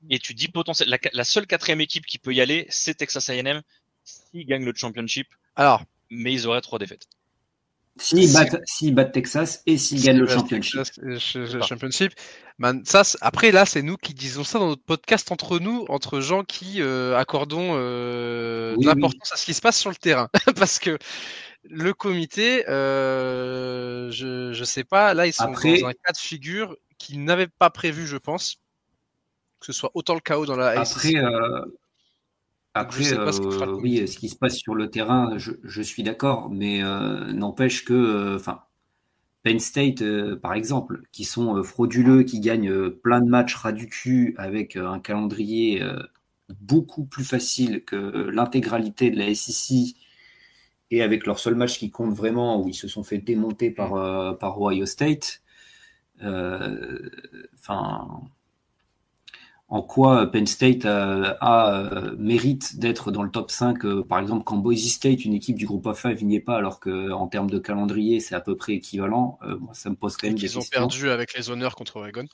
et tu dis potentiellement la seule 4e équipe qui peut y aller, c'est Texas A&M s'ils gagnent le championship. Alors, mais ils auraient 3 défaites. S'ils battent Texas et s'ils gagnent le championship. Après, là, c'est nous qui disons ça dans notre podcast entre gens qui accordons de l'importance à ce qui se passe sur le terrain. Parce que le comité, je sais pas, là, ils sont dans un cas de figure qu'ils n'avaient pas prévu, je pense, que ce soit autant le chaos dans la ACC. Après, ce qui se passe sur le terrain, je suis d'accord, mais n'empêche que, Penn State, par exemple, qui sont frauduleux, qui gagnent plein de matchs ras du cul avec un calendrier beaucoup plus facile que l'intégralité de la SEC, et avec leur seul match qui compte vraiment, où ils se sont fait démonter par Ohio State. En quoi Penn State mérite d'être dans le top 5, par exemple, quand Boise State, une équipe du groupe A5, n'y est pas, alors qu'en termes de calendrier, c'est à peu près équivalent. Moi, ça me pose quand même des questions. Ils ont perdu avec les honneurs contre Oregon.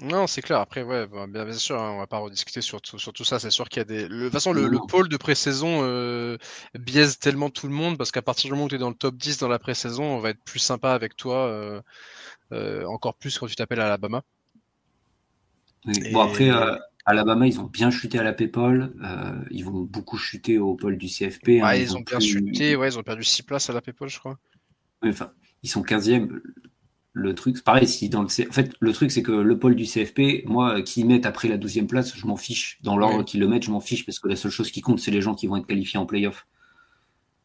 Non, c'est clair. Après, ouais, bien sûr, on va pas rediscuter sur tout ça. C'est sûr qu'il y a de toute façon, le pôle de pré-saison biaise tellement tout le monde, parce qu'à partir du moment où tu es dans le top 10 dans la pré-saison, on va être plus sympa avec toi, encore plus quand tu t'appelles Alabama. Oui. Bon, après, Alabama, ils ont bien chuté à la Paypal. Ils vont beaucoup chuter au pôle du CFP. Ils ont bien chuté. Ouais, ils ont perdu 6 places à la Paypal, je crois. Enfin, ils sont 15e. Le truc, c'est pareil. En fait, le truc, c'est que le pôle du CFP, moi, qu'ils mettent après la 12e place, je m'en fiche. Dans l'ordre qu'ils le mettent, je m'en fiche, parce que la seule chose qui compte, c'est les gens qui vont être qualifiés en playoff.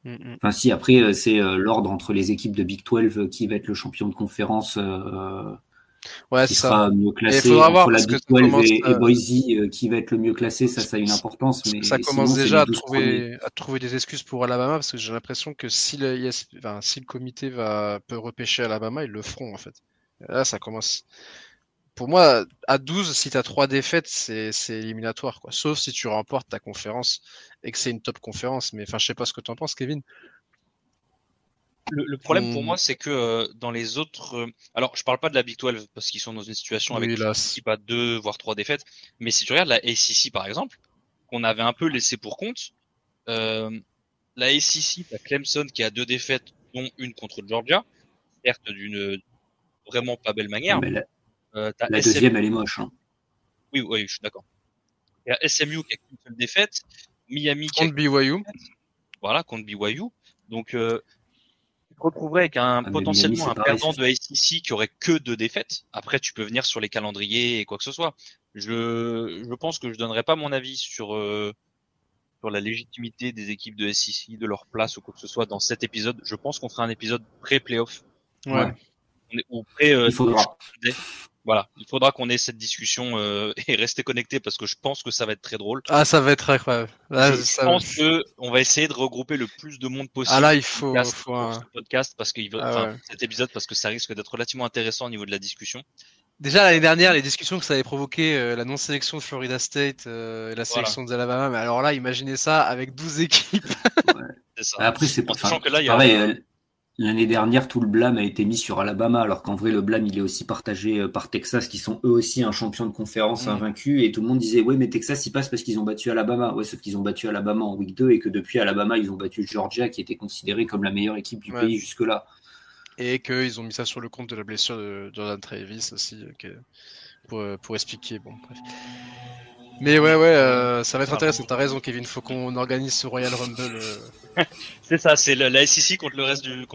Enfin, si, après, c'est l'ordre entre les équipes de Big 12 qui va être le champion de conférence. Qui sera mieux classé entre la Big 12 et Boise, qui va être le mieux classé, ça a une importance. Mais ça commence déjà à trouver des excuses pour Alabama, parce que j'ai l'impression que si le comité peut repêcher Alabama, ils le feront en fait. Là, ça commence. Pour moi, à 12, si tu as 3 défaites, c'est éliminatoire, quoi. Sauf si tu remportes ta conférence et que c'est une top conférence. Mais je sais pas ce que tu en penses, Kevin. Le problème pour moi, c'est que dans les autres, alors je parle pas de la Big 12 parce qu'ils sont dans une situation avec une équipe à 2 voire 3 défaites, mais si tu regardes la ACC par exemple, qu'on avait un peu laissé pour compte, la ACC, t'as Clemson qui a 2 défaites, dont une contre Georgia, certes d'une vraiment pas belle manière. Mais la deuxième, elle est moche. Hein. Oui, je suis d'accord. Il y a SMU qui a qu'une seule défaite, Miami qui contre BYU. Voilà, contre BYU. Donc, tu te retrouverais avec potentiellement Miami, un perdant de ACC qui aurait que 2 défaites. Après, tu peux venir sur les calendriers et quoi que ce soit. Je pense que je donnerai pas mon avis sur la légitimité des équipes de SEC, de leur place ou quoi que ce soit dans cet épisode. Je pense qu'on fera un épisode pré-playoff. Ouais. Ou pré. Il faudra. Voilà, il faudra qu'on ait cette discussion et rester connecté parce que je pense que ça va être très drôle. Ah, ça va être incroyable. Je pense que on va essayer de regrouper le plus de monde possible. Ah là, il faut pour ce podcast parce que cet épisode parce que ça risque d'être relativement intéressant au niveau de la discussion. Déjà l'année dernière, les discussions que ça avait provoqué, la non-sélection de Florida State et la sélection d'Alabama, mais alors là, imaginez ça avec 12 équipes. Ouais. C'est ça. Après, c'est sachant que là, il y a l'année dernière, tout le blâme a été mis sur Alabama, alors qu'en vrai, le blâme, il est aussi partagé par Texas, qui sont eux aussi un champion de conférence invaincu. Et tout le monde disait, ouais, mais Texas, il passe parce qu'ils ont battu Alabama. Ouais, sauf qu'ils ont battu Alabama en week 2 et que depuis Alabama, ils ont battu Georgia, qui était considérée comme la meilleure équipe du pays jusque-là. Et qu'ils ont mis ça sur le compte de la blessure de Jordan Travis aussi, pour expliquer. Bon, bref. Mais ça va être intéressant. T'as raison, Kevin. Faut qu'on organise ce Royal Rumble. C'est ça, c'est la SEC contre le reste du monde.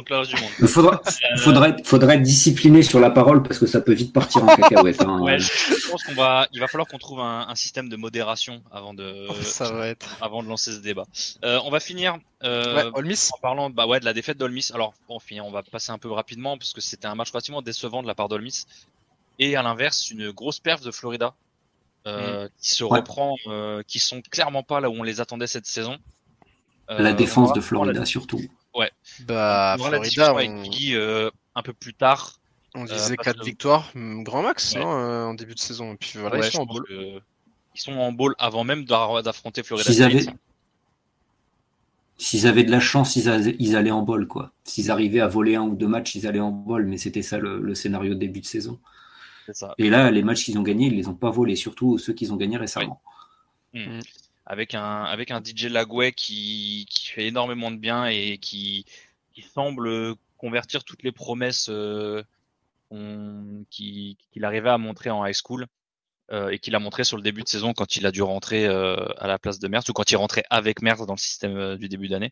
Il faudrait être discipliné sur la parole parce que ça peut vite partir en cacahuète. Hein. Ouais, je pense il va falloir qu'on trouve un système de modération avant de lancer ce débat. On va finir Ole Miss. en parlant de la défaite d'Ole Miss. Alors on va passer un peu rapidement parce que c'était un match relativement décevant de la part d'Ole Miss. Et à l'inverse, une grosse perf de Florida. Qui se reprend, qui sont clairement pas là où on les attendait cette saison. La défense de Florida surtout. Ouais. Florida, avec Guy, un peu plus tard. On disait 4 victoires, grand max, non, en début de saison. Et puis voilà, ils sont en bowl. Ils sont en bowl avant même d'affronter Florida State. S'ils avaient de la chance, ils allaient en bowl, quoi. S'ils arrivaient à voler 1 ou 2 matchs, ils allaient en bowl, mais c'était ça le scénario de début de saison. Ça. Et là, les matchs qu'ils ont gagnés, ils les ont pas volés, surtout ceux qu'ils ont gagnés récemment. Avec un DJ Lagway qui fait énormément de bien et qui semble convertir toutes les promesses qu'il arrivait à montrer en high school et qu'il a montré sur le début de saison quand il a dû rentrer à la place de Mertz ou quand il rentrait avec Mertz dans le système du début d'année.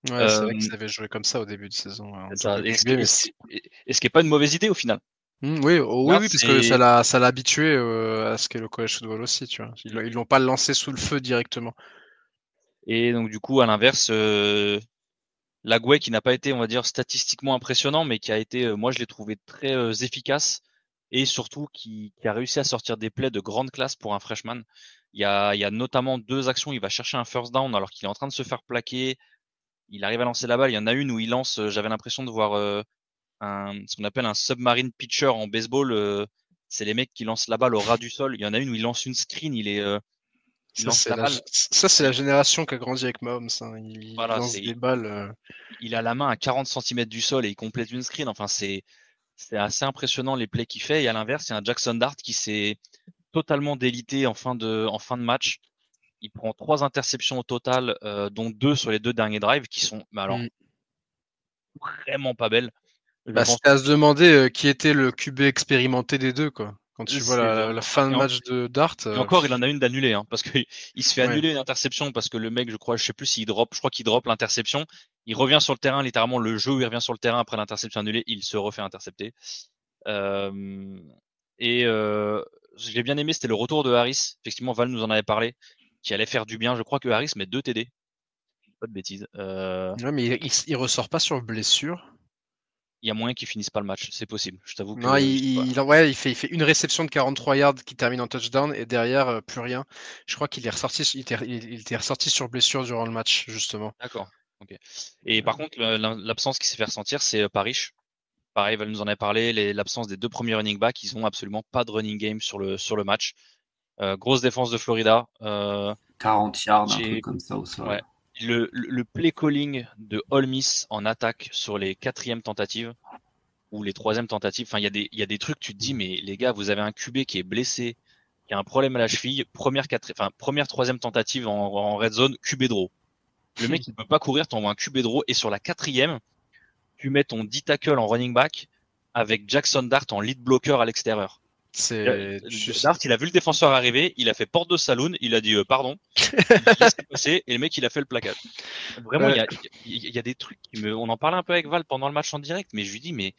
Ouais, c'est vrai qu'il avait joué comme ça au début de saison. Et ce qui est pas une mauvaise idée au final. Oui, parce que ça l'a habitué à ce qu'est le college football aussi, tu vois. Ils l'ont pas lancé sous le feu directement. Et donc du coup, à l'inverse, Lagway qui n'a pas été, on va dire, statistiquement impressionnant, mais qui a été, moi je l'ai trouvé très efficace et surtout qui a réussi à sortir des plays de grande classe pour un freshman. Il y a notamment 2 actions, il va chercher un first down alors qu'il est en train de se faire plaquer. Il arrive à lancer la balle. Il y en a une où il lance, j'avais l'impression de voir ce qu'on appelle un submarine pitcher en baseball, c'est les mecs qui lancent la balle au ras du sol. Il y en a une où il lance une screen, ça c'est la génération qui a grandi avec Mahomes. Il lance des balles. Il a la main à 40 cm du sol et il complète une screen. Enfin, c'est assez impressionnant les plays qu'il fait. Et à l'inverse, il y a un Jackson Dart qui s'est totalement délité en fin de match. Il prend 3 interceptions au total, dont 2 sur les 2 derniers drives qui sont vraiment pas belles. C'était à se demander qui était le QB expérimenté des deux, quoi. Quand tu vois la fin de match de Dart. Et encore, il en a une d'annulée, parce qu'il se fait annuler une interception parce que le mec, je sais plus s'il drop, je crois qu'il drop l'interception. Il revient sur le terrain, littéralement, le jeu où il revient sur le terrain après l'interception annulée, il se refait intercepter. Je l'ai bien aimé, c'était le retour de Harris. Effectivement, Val nous en avait parlé, qui allait faire du bien. Je crois que Harris met 2 TD. Pas de bêtises. Ouais, mais il ressort pas sur blessure. Il y a moyen qu'il finisse pas le match, c'est possible. Je t'avoue que. Non, il fait une réception de 43 yards qui termine en touchdown et derrière plus rien. Je crois qu'il est ressorti, il était ressorti sur blessure durant le match justement. D'accord. Ok. Et par contre, l'absence qui s'est fait ressentir, c'est Parrish. Pareil, Val nous en a parlé. L'absence des 2 premiers running backs, ils ont absolument pas de running game sur le match. Grosse défense de Florida. 40 yards, un truc comme ça au sol. Ouais. le play calling de Ole Miss en attaque sur les 4e tentatives ou les 3e tentatives, enfin il y a des trucs, tu te dis mais les gars, vous avez un QB qui est blessé, qui a un problème à la cheville, première 3e tentative en red zone, QB draw. Le mec il peut pas courir, t'envoies un QB draw, et sur la 4e, tu mets ton D tackle en running back avec Jackson Dart en lead blocker à l'extérieur. Dart, il a vu le défenseur arriver, il a fait porte de saloon, il a dit pardon, il a laissé passer, et le mec il a fait le plaquage. Vraiment, il y a des trucs on en parlait un peu avec Val pendant le match en direct, mais je lui dis mais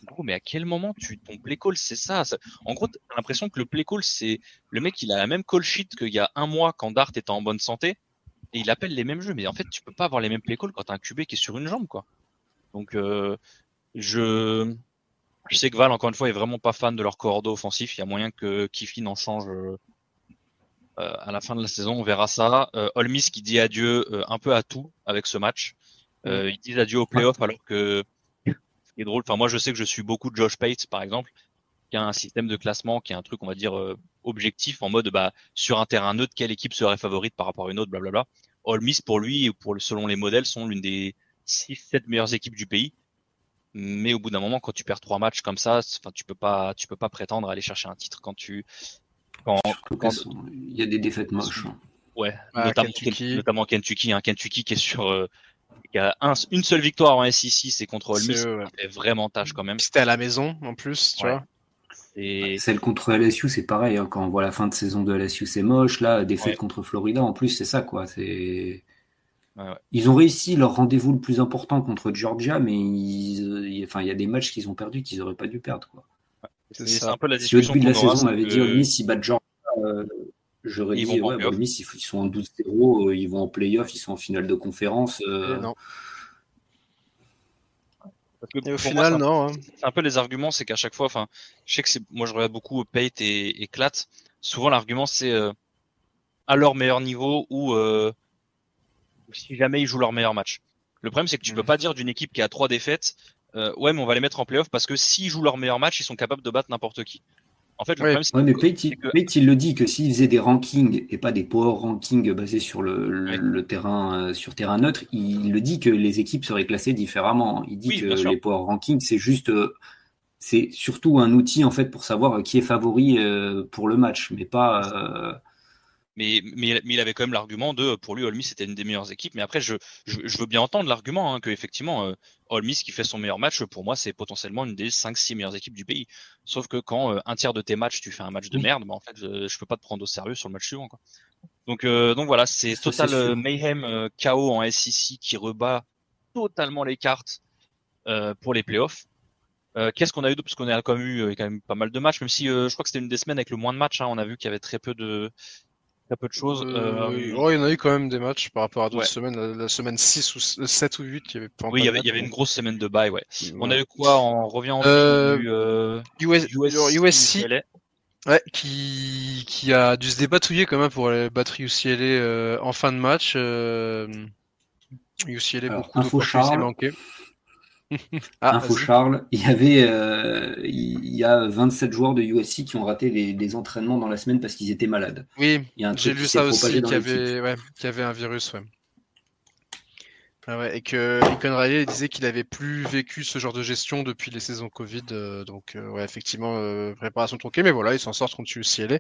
gros, mais à quel moment ton play call c'est ça? En gros, t'as l'impression que le play call, c'est le mec il a la même call sheet qu'il y a un mois quand Dart était en bonne santé, et il appelle les mêmes jeux, mais en fait tu peux pas avoir les mêmes play calls quand t'as un QB qui est sur une jambe, quoi. Donc je sais que Val, encore une fois, est vraiment pas fan de leur cordeau offensif. Il y a moyen que Kiffin en change à la fin de la saison. On verra ça. Ole Miss qui dit adieu un peu à tout avec ce match. Ils disent adieu aux playoffs, alors que ce qui est drôle, enfin moi je sais que je suis beaucoup de Josh Pate par exemple, qui a un système de classement, qui est un truc on va dire objectif, en mode sur un terrain neutre, quelle équipe serait favorite par rapport à une autre, blablabla. Ole Miss pour lui, selon les modèles, sont l'une des 6-7 meilleures équipes du pays. Mais au bout d'un moment, quand tu perds 3 matchs comme ça, enfin, tu peux pas prétendre à aller chercher un titre quand il y a des défaites moches. Ouais, notamment Kentucky, Kentucky qui est qui a une seule victoire en SEC, c'est contre Ole Miss, qui fait vraiment tâche quand même. C'était à la maison en plus, tu vois. Celle contre LSU, c'est pareil, hein, quand on voit la fin de saison de LSU, c'est moche. Là, défaite contre Florida, en plus, c'est ça, quoi. Ils ont réussi leur rendez-vous le plus important contre Georgia, mais il y a des matchs qu'ils ont perdus qu'ils n'auraient pas dû perdre, quoi. C'est un peu la discussion. Si au début de la saison, on m'avait dit Ole Miss, ils battent Georgia, j'aurais dit, Ole Miss, ils sont en 12-0, ils vont en play-off, ils sont en finale de conférence. Non. Parce que et au final, non. C'est un peu les arguments, c'est qu'à chaque fois, enfin, je sais que moi je regarde beaucoup Pate et Klatt. Souvent, l'argument, c'est à leur meilleur niveau ou si jamais ils jouent leur meilleur match. Le problème, c'est que tu peux pas dire d'une équipe qui a 3 défaites, ouais, mais on va les mettre en playoff parce que s'ils jouent leur meilleur match, ils sont capables de battre n'importe qui. En fait, le problème, c'est mais Pate, il le dit que s'il faisait des rankings et pas des power rankings basés sur le terrain, sur terrain neutre, il le dit que les équipes seraient classées différemment. Il dit que les power rankings, c'est juste, c'est surtout un outil en fait pour savoir qui est favori pour le match, mais pas. Mais il avait quand même l'argument de, pour lui, Ole Miss c'était une des meilleures équipes. Mais après, je veux bien entendre l'argument, que effectivement, Ole Miss qui fait son meilleur match, pour moi, c'est potentiellement une des 5-6 meilleures équipes du pays. Sauf que quand un tiers de tes matchs, tu fais un match de merde, en fait, je peux pas te prendre au sérieux sur le match suivant, quoi. Donc voilà, c'est total mayhem, chaos en SEC qui rebat totalement les cartes pour les playoffs. Qu'est-ce qu'on a eu d'autre? Parce qu'on a quand même pas mal de matchs, même si je crois que c'était une des semaines avec le moins de matchs. On a vu qu'il y avait très peu de choses. Il y en a eu quand même des matchs par rapport à d'autres semaines. La semaine 6 ou 7 ou 8, il y avait pas. Oui, il y avait une grosse semaine de bye, ouais. On a eu quoi? On revient en USC. Ouais, qui a dû se débatouiller quand même pour battre UCLA en fin de match. UCLA, beaucoup d'opportunités manquées. Info Charles, il y a 27 joueurs de USC qui ont raté les entraînements dans la semaine parce qu'ils étaient malades. Oui, j'ai lu ça aussi, qu'il y avait un virus. Et que Lincoln Riley disait qu'il avait plus vécu ce genre de gestion depuis les saisons Covid. Donc effectivement, préparation tronquée, mais voilà, ils s'en sortent contre UCLA.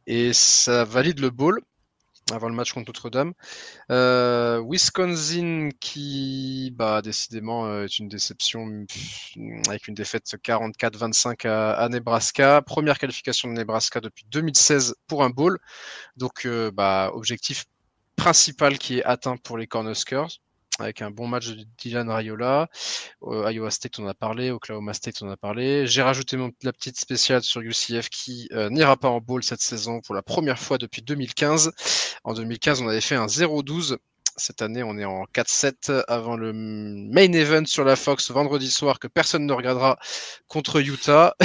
Et ça valide le bowl avant le match contre Notre-Dame. Wisconsin qui, décidément, est une déception avec une défaite 44-25 à Nebraska. Première qualification de Nebraska depuis 2016 pour un bowl. Donc, objectif principal qui est atteint pour les Cornhuskers, avec un bon match de Dylan Raiola. Iowa State, on en a parlé. Oklahoma State, on en a parlé. J'ai rajouté la petite spéciale sur UCF qui n'ira pas en bowl cette saison pour la première fois depuis 2015. En 2015, on avait fait un 0-12. Cette année, on est en 4-7 avant le main event sur la Fox vendredi soir que personne ne regardera contre Utah.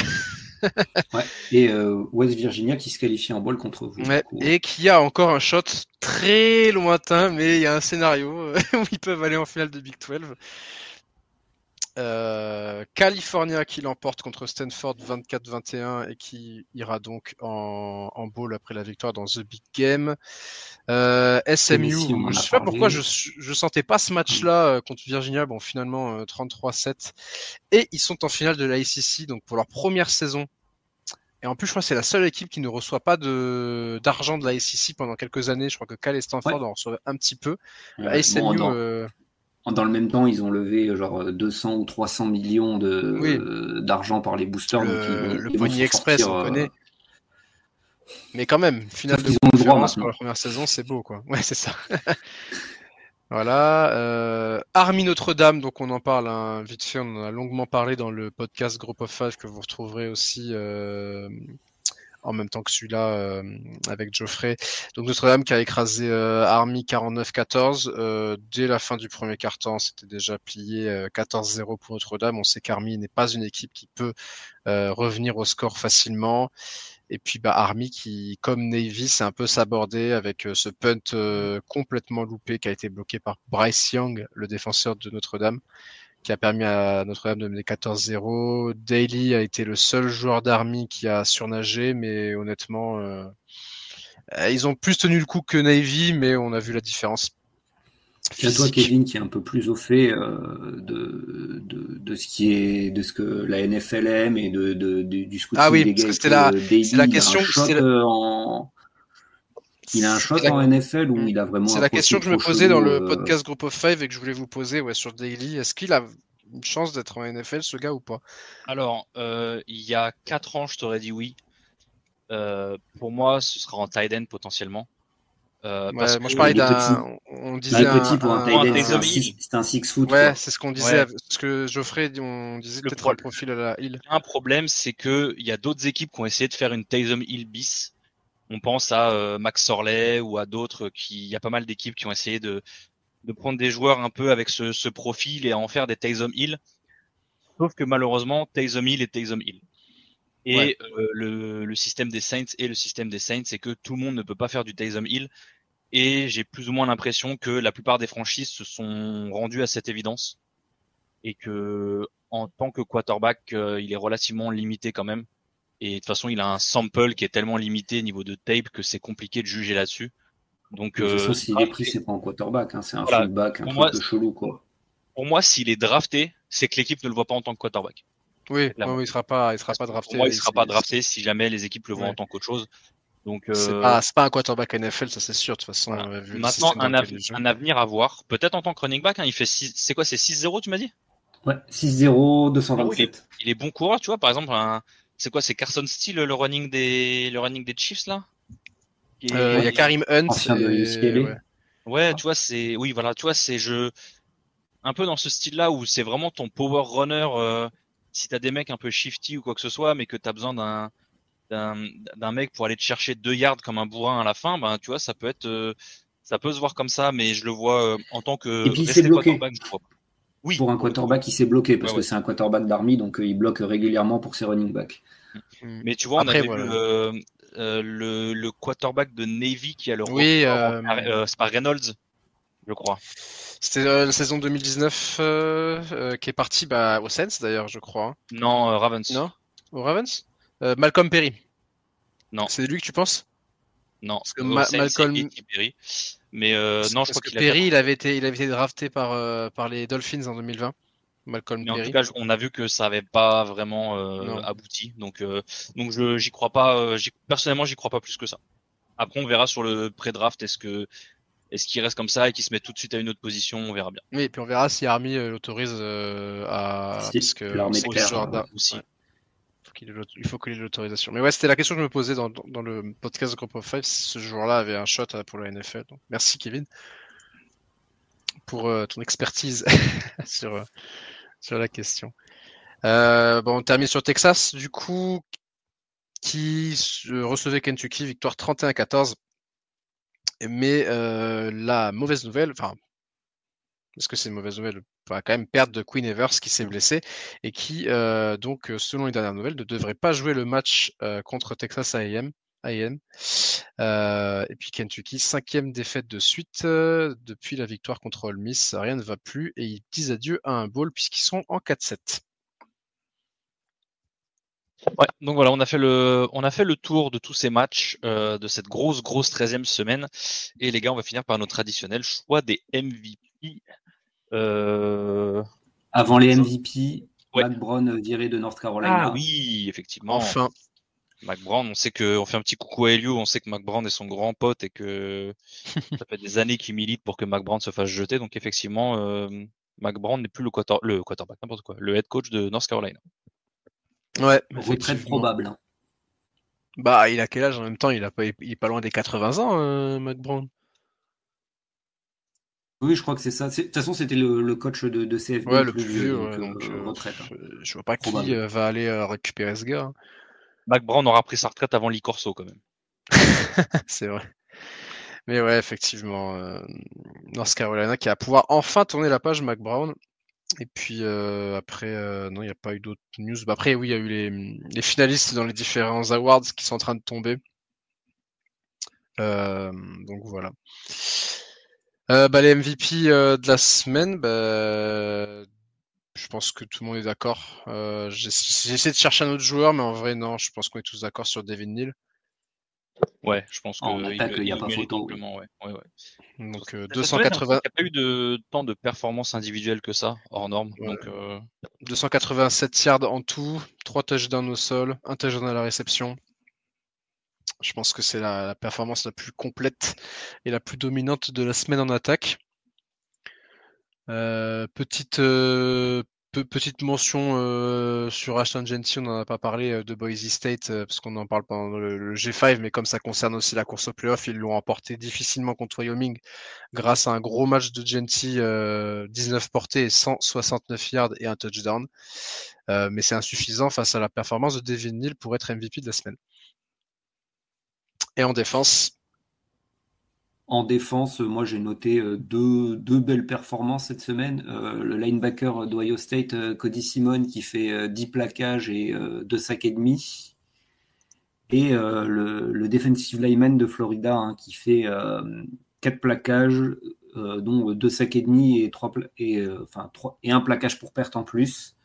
Et West Virginia qui se qualifie en bowl contre vous. Et qui a encore un shot très lointain, mais il y a un scénario où ils peuvent aller en finale de Big 12. California qui l'emporte contre Stanford 24-21 et qui ira donc en bowl après la victoire dans The Big Game. SMU, je sais pas pourquoi je sentais pas ce match-là contre Virginia. Bon, finalement 33-7 et ils sont en finale de la ACC donc pour leur première saison. Et en plus, je crois que c'est la seule équipe qui ne reçoit pas d'argent de la ACC pendant quelques années. Je crois que Cal et Stanford en reçoivent un petit peu. SMU, dans le même temps, ils ont levé genre 200 ou 300 millions d'argent par les boosters. Le Pony Express, on connaît. Mais quand même, finale de conférence pour la première saison, c'est beau, quoi. Ouais, c'est ça. Voilà. Army Notre-Dame, donc on en parle vite fait, on en a longuement parlé dans le podcast Group of Five que vous retrouverez aussi en même temps que celui-là avec Geoffrey. Donc Notre-Dame qui a écrasé Army 49-14. Dès la fin du premier quart-temps, c'était déjà plié 14-0 pour Notre-Dame. On sait qu'Army n'est pas une équipe qui peut revenir au score facilement. Et puis Army qui, comme Navy, s'est un peu sabordé avec ce punt complètement loupé qui a été bloqué par Bryce Young, le défenseur de Notre-Dame, qui a permis à Notre-Dame de mener 14-0. Daly a été le seul joueur d'Army qui a surnagé, mais honnêtement, ils ont plus tenu le coup que Navy, mais on a vu la différence. C'est à toi, Kevin, qui est un peu plus au fait de ce que la NFL aime et du scouting. Ah oui, parce que c'était la question. Il a un shot en NFL où il a vraiment. C'est la question que je me posais dans le podcast Group of Five et que je voulais vous poser sur Daly. Est-ce qu'il a une chance d'être en NFL, ce gars, ou pas? Alors, il y a 4 ans, je t'aurais dit oui. Pour moi, ce sera en tight end potentiellement. Moi je parlais on disait petit pour un tight end, c'est un 6 foot. Ouais, c'est ce qu'on disait, parce que Geoffrey, on disait peut-être un profil à la Hill. Un problème, c'est que il y a d'autres équipes qui ont essayé de faire une Taysom Hill bis. On pense à Max Sorley ou à d'autres il y a pas mal d'équipes qui ont essayé de prendre des joueurs un peu avec ce profil et à en faire des Taysom Hill. Sauf que malheureusement, Taysom Hill est Taysom Hill. Et le système des Saints c'est que tout le monde ne peut pas faire du Taysom Hill. Et j'ai plus ou moins l'impression que la plupart des franchises se sont rendues à cette évidence. Et que en tant que quarterback, il est relativement limité quand même. Et de toute façon, il a un sample qui est tellement limité niveau de tape que c'est compliqué de juger là-dessus. Donc, de toute façon, s'il est pris, c'est pas un quarterback, c'est un fullback, un truc de chelou, quoi. Pour moi, s'il est drafté, c'est que l'équipe ne le voit pas en tant que quarterback. Oui, il sera pas drafté. Pour moi, il sera pas drafté si jamais les équipes le voient en tant qu'autre chose. Donc, c'est pas un quarterback NFL, ça c'est sûr, de toute façon. Voilà. Maintenant, un avenir à voir. Peut-être en tant que running back, il fait c'est quoi, c'est 6-0, tu m'as dit? Ouais, 6-0, 227. Il est bon coureur, tu vois, par exemple, c'est quoi, c'est Carson Steele, le running des Chiefs, là? Il y a Karim Hunt. Ouais, tu vois, c'est un peu dans ce style-là où c'est vraiment ton power runner, si t'as des mecs un peu shifty ou quoi que ce soit, mais que t'as besoin d'un mec pour aller te chercher 2 yards comme un bourrin à la fin, tu vois, ça peut se voir comme ça, mais je le vois en tant que. Et puis il s'est bloqué. Je crois. Oui. Pour un quarterback, il s'est bloqué parce que c'est un quarterback d'Army, donc il bloque régulièrement pour ses running backs. Mais tu vois, on avait vu le quarterback de Navy qui a le record. C'est pas Reynolds, je crois. C'était la saison 2019 qui est parti au Saints d'ailleurs, je crois. Non, Ravens. Non, au Ravens. Malcolm Perry. Non. C'est lui que tu penses? Non. Parce que Malcolm Perry. Mais non, je crois qu'il Perry, il avait été drafté par les Dolphins en 2020. Malcolm Perry. En tout cas, on a vu que ça avait pas vraiment abouti. Donc j'y crois pas. Personnellement, j'y crois pas plus que ça. Après, on verra sur le pré-draft. Est-ce qu'il reste comme ça et qu'il se met tout de suite à une autre position? On verra bien. Oui, et puis on verra si Army l'autorise parce que l'armée aussi. Ouais. Il faut qu'il ait l'autorisation. Mais ouais, c'était la question que je me posais dans le podcast Group of Five, si ce joueur-là avait un shot pour la NFL. Donc, merci Kevin pour ton expertise sur la question. On termine sur Texas, du coup, qui recevait Kentucky, victoire 31-14. Mais la mauvaise nouvelle, est-ce que c'est une mauvaise nouvelle? On va quand même perdre de Queen Evers qui s'est blessé et qui, donc, selon les dernières nouvelles, ne devrait pas jouer le match contre Texas A&M. Et puis Kentucky, 5e défaite de suite depuis la victoire contre Ole Miss. Rien ne va plus et ils disent adieu à un bowl puisqu'ils sont en 4-7. Ouais, donc voilà, on a fait le tour de tous ces matchs de cette grosse 13e semaine. Et les gars, on va finir par notre traditionnel choix des MVP. Avant les MVP, Ouais. Mack Brown viré de North Carolina. Ah oui, effectivement. Enfin. Mack Brown, on sait on fait un petit coucou à Elio, on sait que Mack Brown est son grand pote et que ça fait des années qu'il milite pour que Mack Brown se fasse jeter. Donc effectivement, Mack Brown n'est plus le quarterback, n'importe quoi, le head coach de North Carolina. Ouais, Retraite probable. Bah, il a quel âge en même temps? Il est pas loin des 80 ans, Mack Brown. Oui, je crois que c'est ça. De toute façon, c'était le coach de CFB Ouais, le plus vieux, donc retraite. Je vois pas probable. qui va aller récupérer ce gars. Mack Brown aura pris sa retraite avant Lee Corso quand même. C'est vrai. Mais ouais, effectivement, North Carolina qui va pouvoir enfin tourner la page Mack Brown. Et puis après, non, il n'y a pas eu d'autres news. Bah, après, oui, il y a eu les finalistes dans les différents awards qui sont en train de tomber. Donc voilà. Les MVP de la semaine, je pense que tout le monde est d'accord. J'ai essayé de chercher un autre joueur, mais en vrai, non, je pense qu'on est tous d'accord sur Devin Neal. Ouais, je pense En attaque, il n'y a pas mérite photo. amplement, ouais. Donc Cette semaine, j'ai 280. l'impression qu'il n'y a pas eu de temps de performance individuelle que ça, hors norme. Ouais. Donc, 287 yards en tout, 3 touchdowns au sol, 1 touchdown à la réception. Je pense que c'est la performance la plus complète et la plus dominante de la semaine en attaque. Petite mention sur Ashton Genty, on n'en a pas parlé de Boise State parce qu'on en parle pendant le G5, mais comme ça concerne aussi la course au playoff, ils l'ont emporté difficilement contre Wyoming grâce à un gros match de Genty, 19 portées et 169 yards et un touchdown. Mais c'est insuffisant face à la performance de Devin Neal pour être MVP de la semaine. Et en défense, En défense, moi j'ai noté deux belles performances cette semaine. Le linebacker d'Ohio State, Cody Simon, qui fait 10 plaquages et 2 sacs et demi. Et le defensive lineman de Florida, qui fait 4 plaquages, dont 2 sacs et demi et un plaquage pour perte en plus.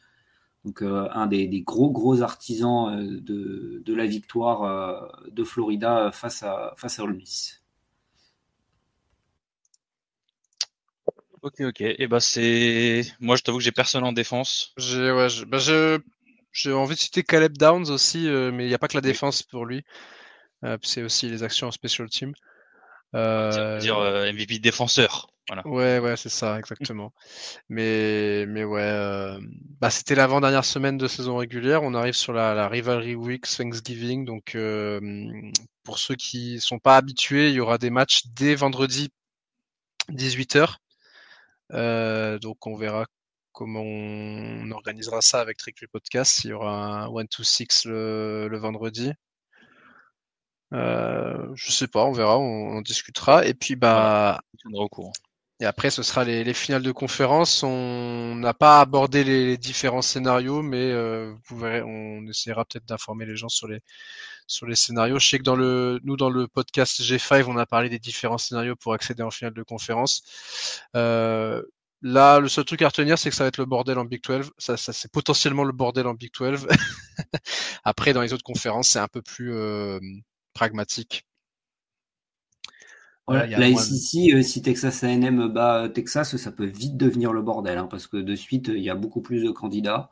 Donc un des gros artisans de la victoire de Florida face à Ole Miss. ok. Et moi, je t'avoue que j'ai personne en défense. j'ai envie de citer Caleb Downs aussi, mais il n'y a pas que la défense pour lui. C'est aussi les actions en special team. Dire MVP défenseur. Voilà. Ouais, c'est ça, exactement. Mais ouais, c'était l'avant-dernière semaine de saison régulière. On arrive sur la Rivalry Week Thanksgiving. Donc, pour ceux qui sont pas habitués, il y aura des matchs dès vendredi 18h. Donc, on verra comment on organisera ça avec Trick Podcast. Il y aura un 1-2-6 le vendredi. Je sais pas, on verra, on en discutera. Et puis, Au courant. et après, ce sera les finales de conférence. On n'a pas abordé les différents scénarios, mais vous verrez, on essaiera peut-être d'informer les gens sur les scénarios. Je sais que dans le podcast G5, on a parlé des différents scénarios pour accéder en finale de conférence. Là, le seul truc à retenir, c'est que ça va être le bordel en Big 12. Ça c'est potentiellement le bordel en Big 12. Après, dans les autres conférences, c'est un peu plus pragmatique. Voilà, la SEC, si Texas A&M bat Texas, ça peut vite devenir le bordel, parce que de suite, il y a beaucoup plus de candidats.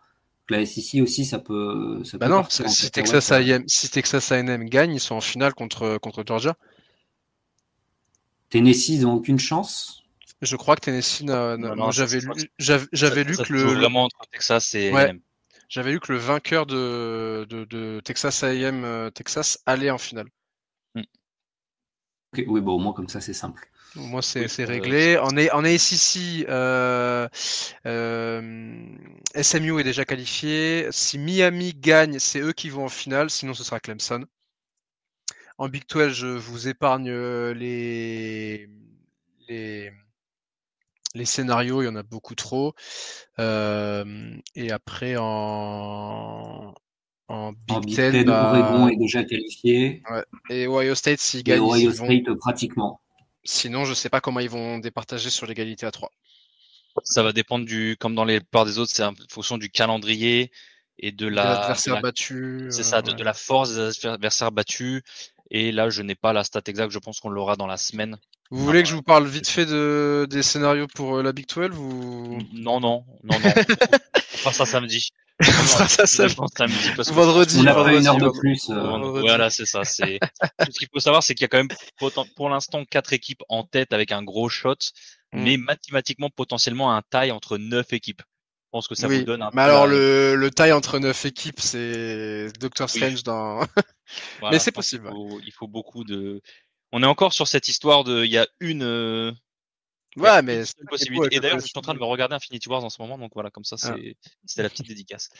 La SEC aussi, ça peut non, si Texas A&M gagne, ils sont en finale contre Georgia. Tennessee, ils n'ont aucune chance. Je crois que Tennessee j'avais lu que le vraiment entre Texas et A&M. J'avais lu que le vainqueur de Texas A&M Texas allait en finale. Okay, oui, au moins comme ça c'est simple. Au moins c'est réglé. En ACC, SMU est déjà qualifié. Si Miami gagne, c'est eux qui vont en finale. Sinon, ce sera Clemson. En Big 12, je vous épargne les scénarios, il y en a beaucoup trop. Et après, En En Big Big Ten, Ten, bah, Oregon est déjà qualifié. ouais. Et Ohio State, s'ils Et gagnent, Ohio ils vont. State, pratiquement. Sinon, je sais pas comment ils vont départager sur l'égalité à 3. Ça va dépendre comme dans les plupart des autres, c'est en fonction du calendrier et De l'adversaire battu. c'est ça, Ouais. de la force des adversaires battus. Et là, je n'ai pas la stat exacte. Je pense qu'on l'aura dans la semaine. Vous voulez que je vous parle vite fait des scénarios pour la Big 12 ou Non. On fera ça samedi. on fera ça samedi parce que vendredi. On n'a pas vendredi, une heure de vendredi. plus. Vendredi. voilà, c'est ça. C'est tout ce qu'il faut savoir, c'est qu'il y a quand même pour l'instant 4 équipes en tête avec un gros shot, mais mathématiquement potentiellement un tie entre 9 équipes. Je pense que ça vous Oui, donne un mais peu alors le taille entre 9 équipes, c'est Doctor Oui. Strange dans. Voilà, Mais c'est je pense possible. il faut beaucoup de. On est encore sur cette histoire de. Il y a une. Il y a Ouais, une mais seule possibilité. avec Et le d'ailleurs, je college suis en train de me football. regarder Infinity Wars en ce moment, donc voilà, comme ça, Ah. c'était la petite dédicace.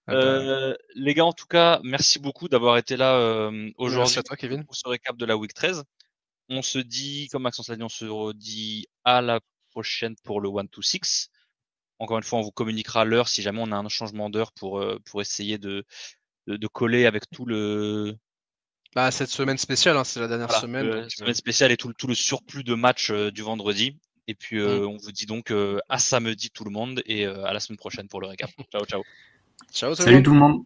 Ah bah, Les gars, en tout cas, merci beaucoup d'avoir été là merci aujourd'hui à toi, Kevin. pour ce récap de la Week 13. On se dit, comme Maxence l'a dit, on se redit à la prochaine pour le 1-2-6. Encore une fois, on vous communiquera l'heure si jamais on a un changement d'heure pour essayer de coller avec tout le Bah, cette semaine spéciale, hein, c'est la dernière voilà, semaine. Donc, semaine spéciale et tout le surplus de matchs du vendredi. Et puis on vous dit donc à samedi tout le monde et à la semaine prochaine pour le récap. Ciao, ciao. Ciao tout le Salut monde. tout le monde.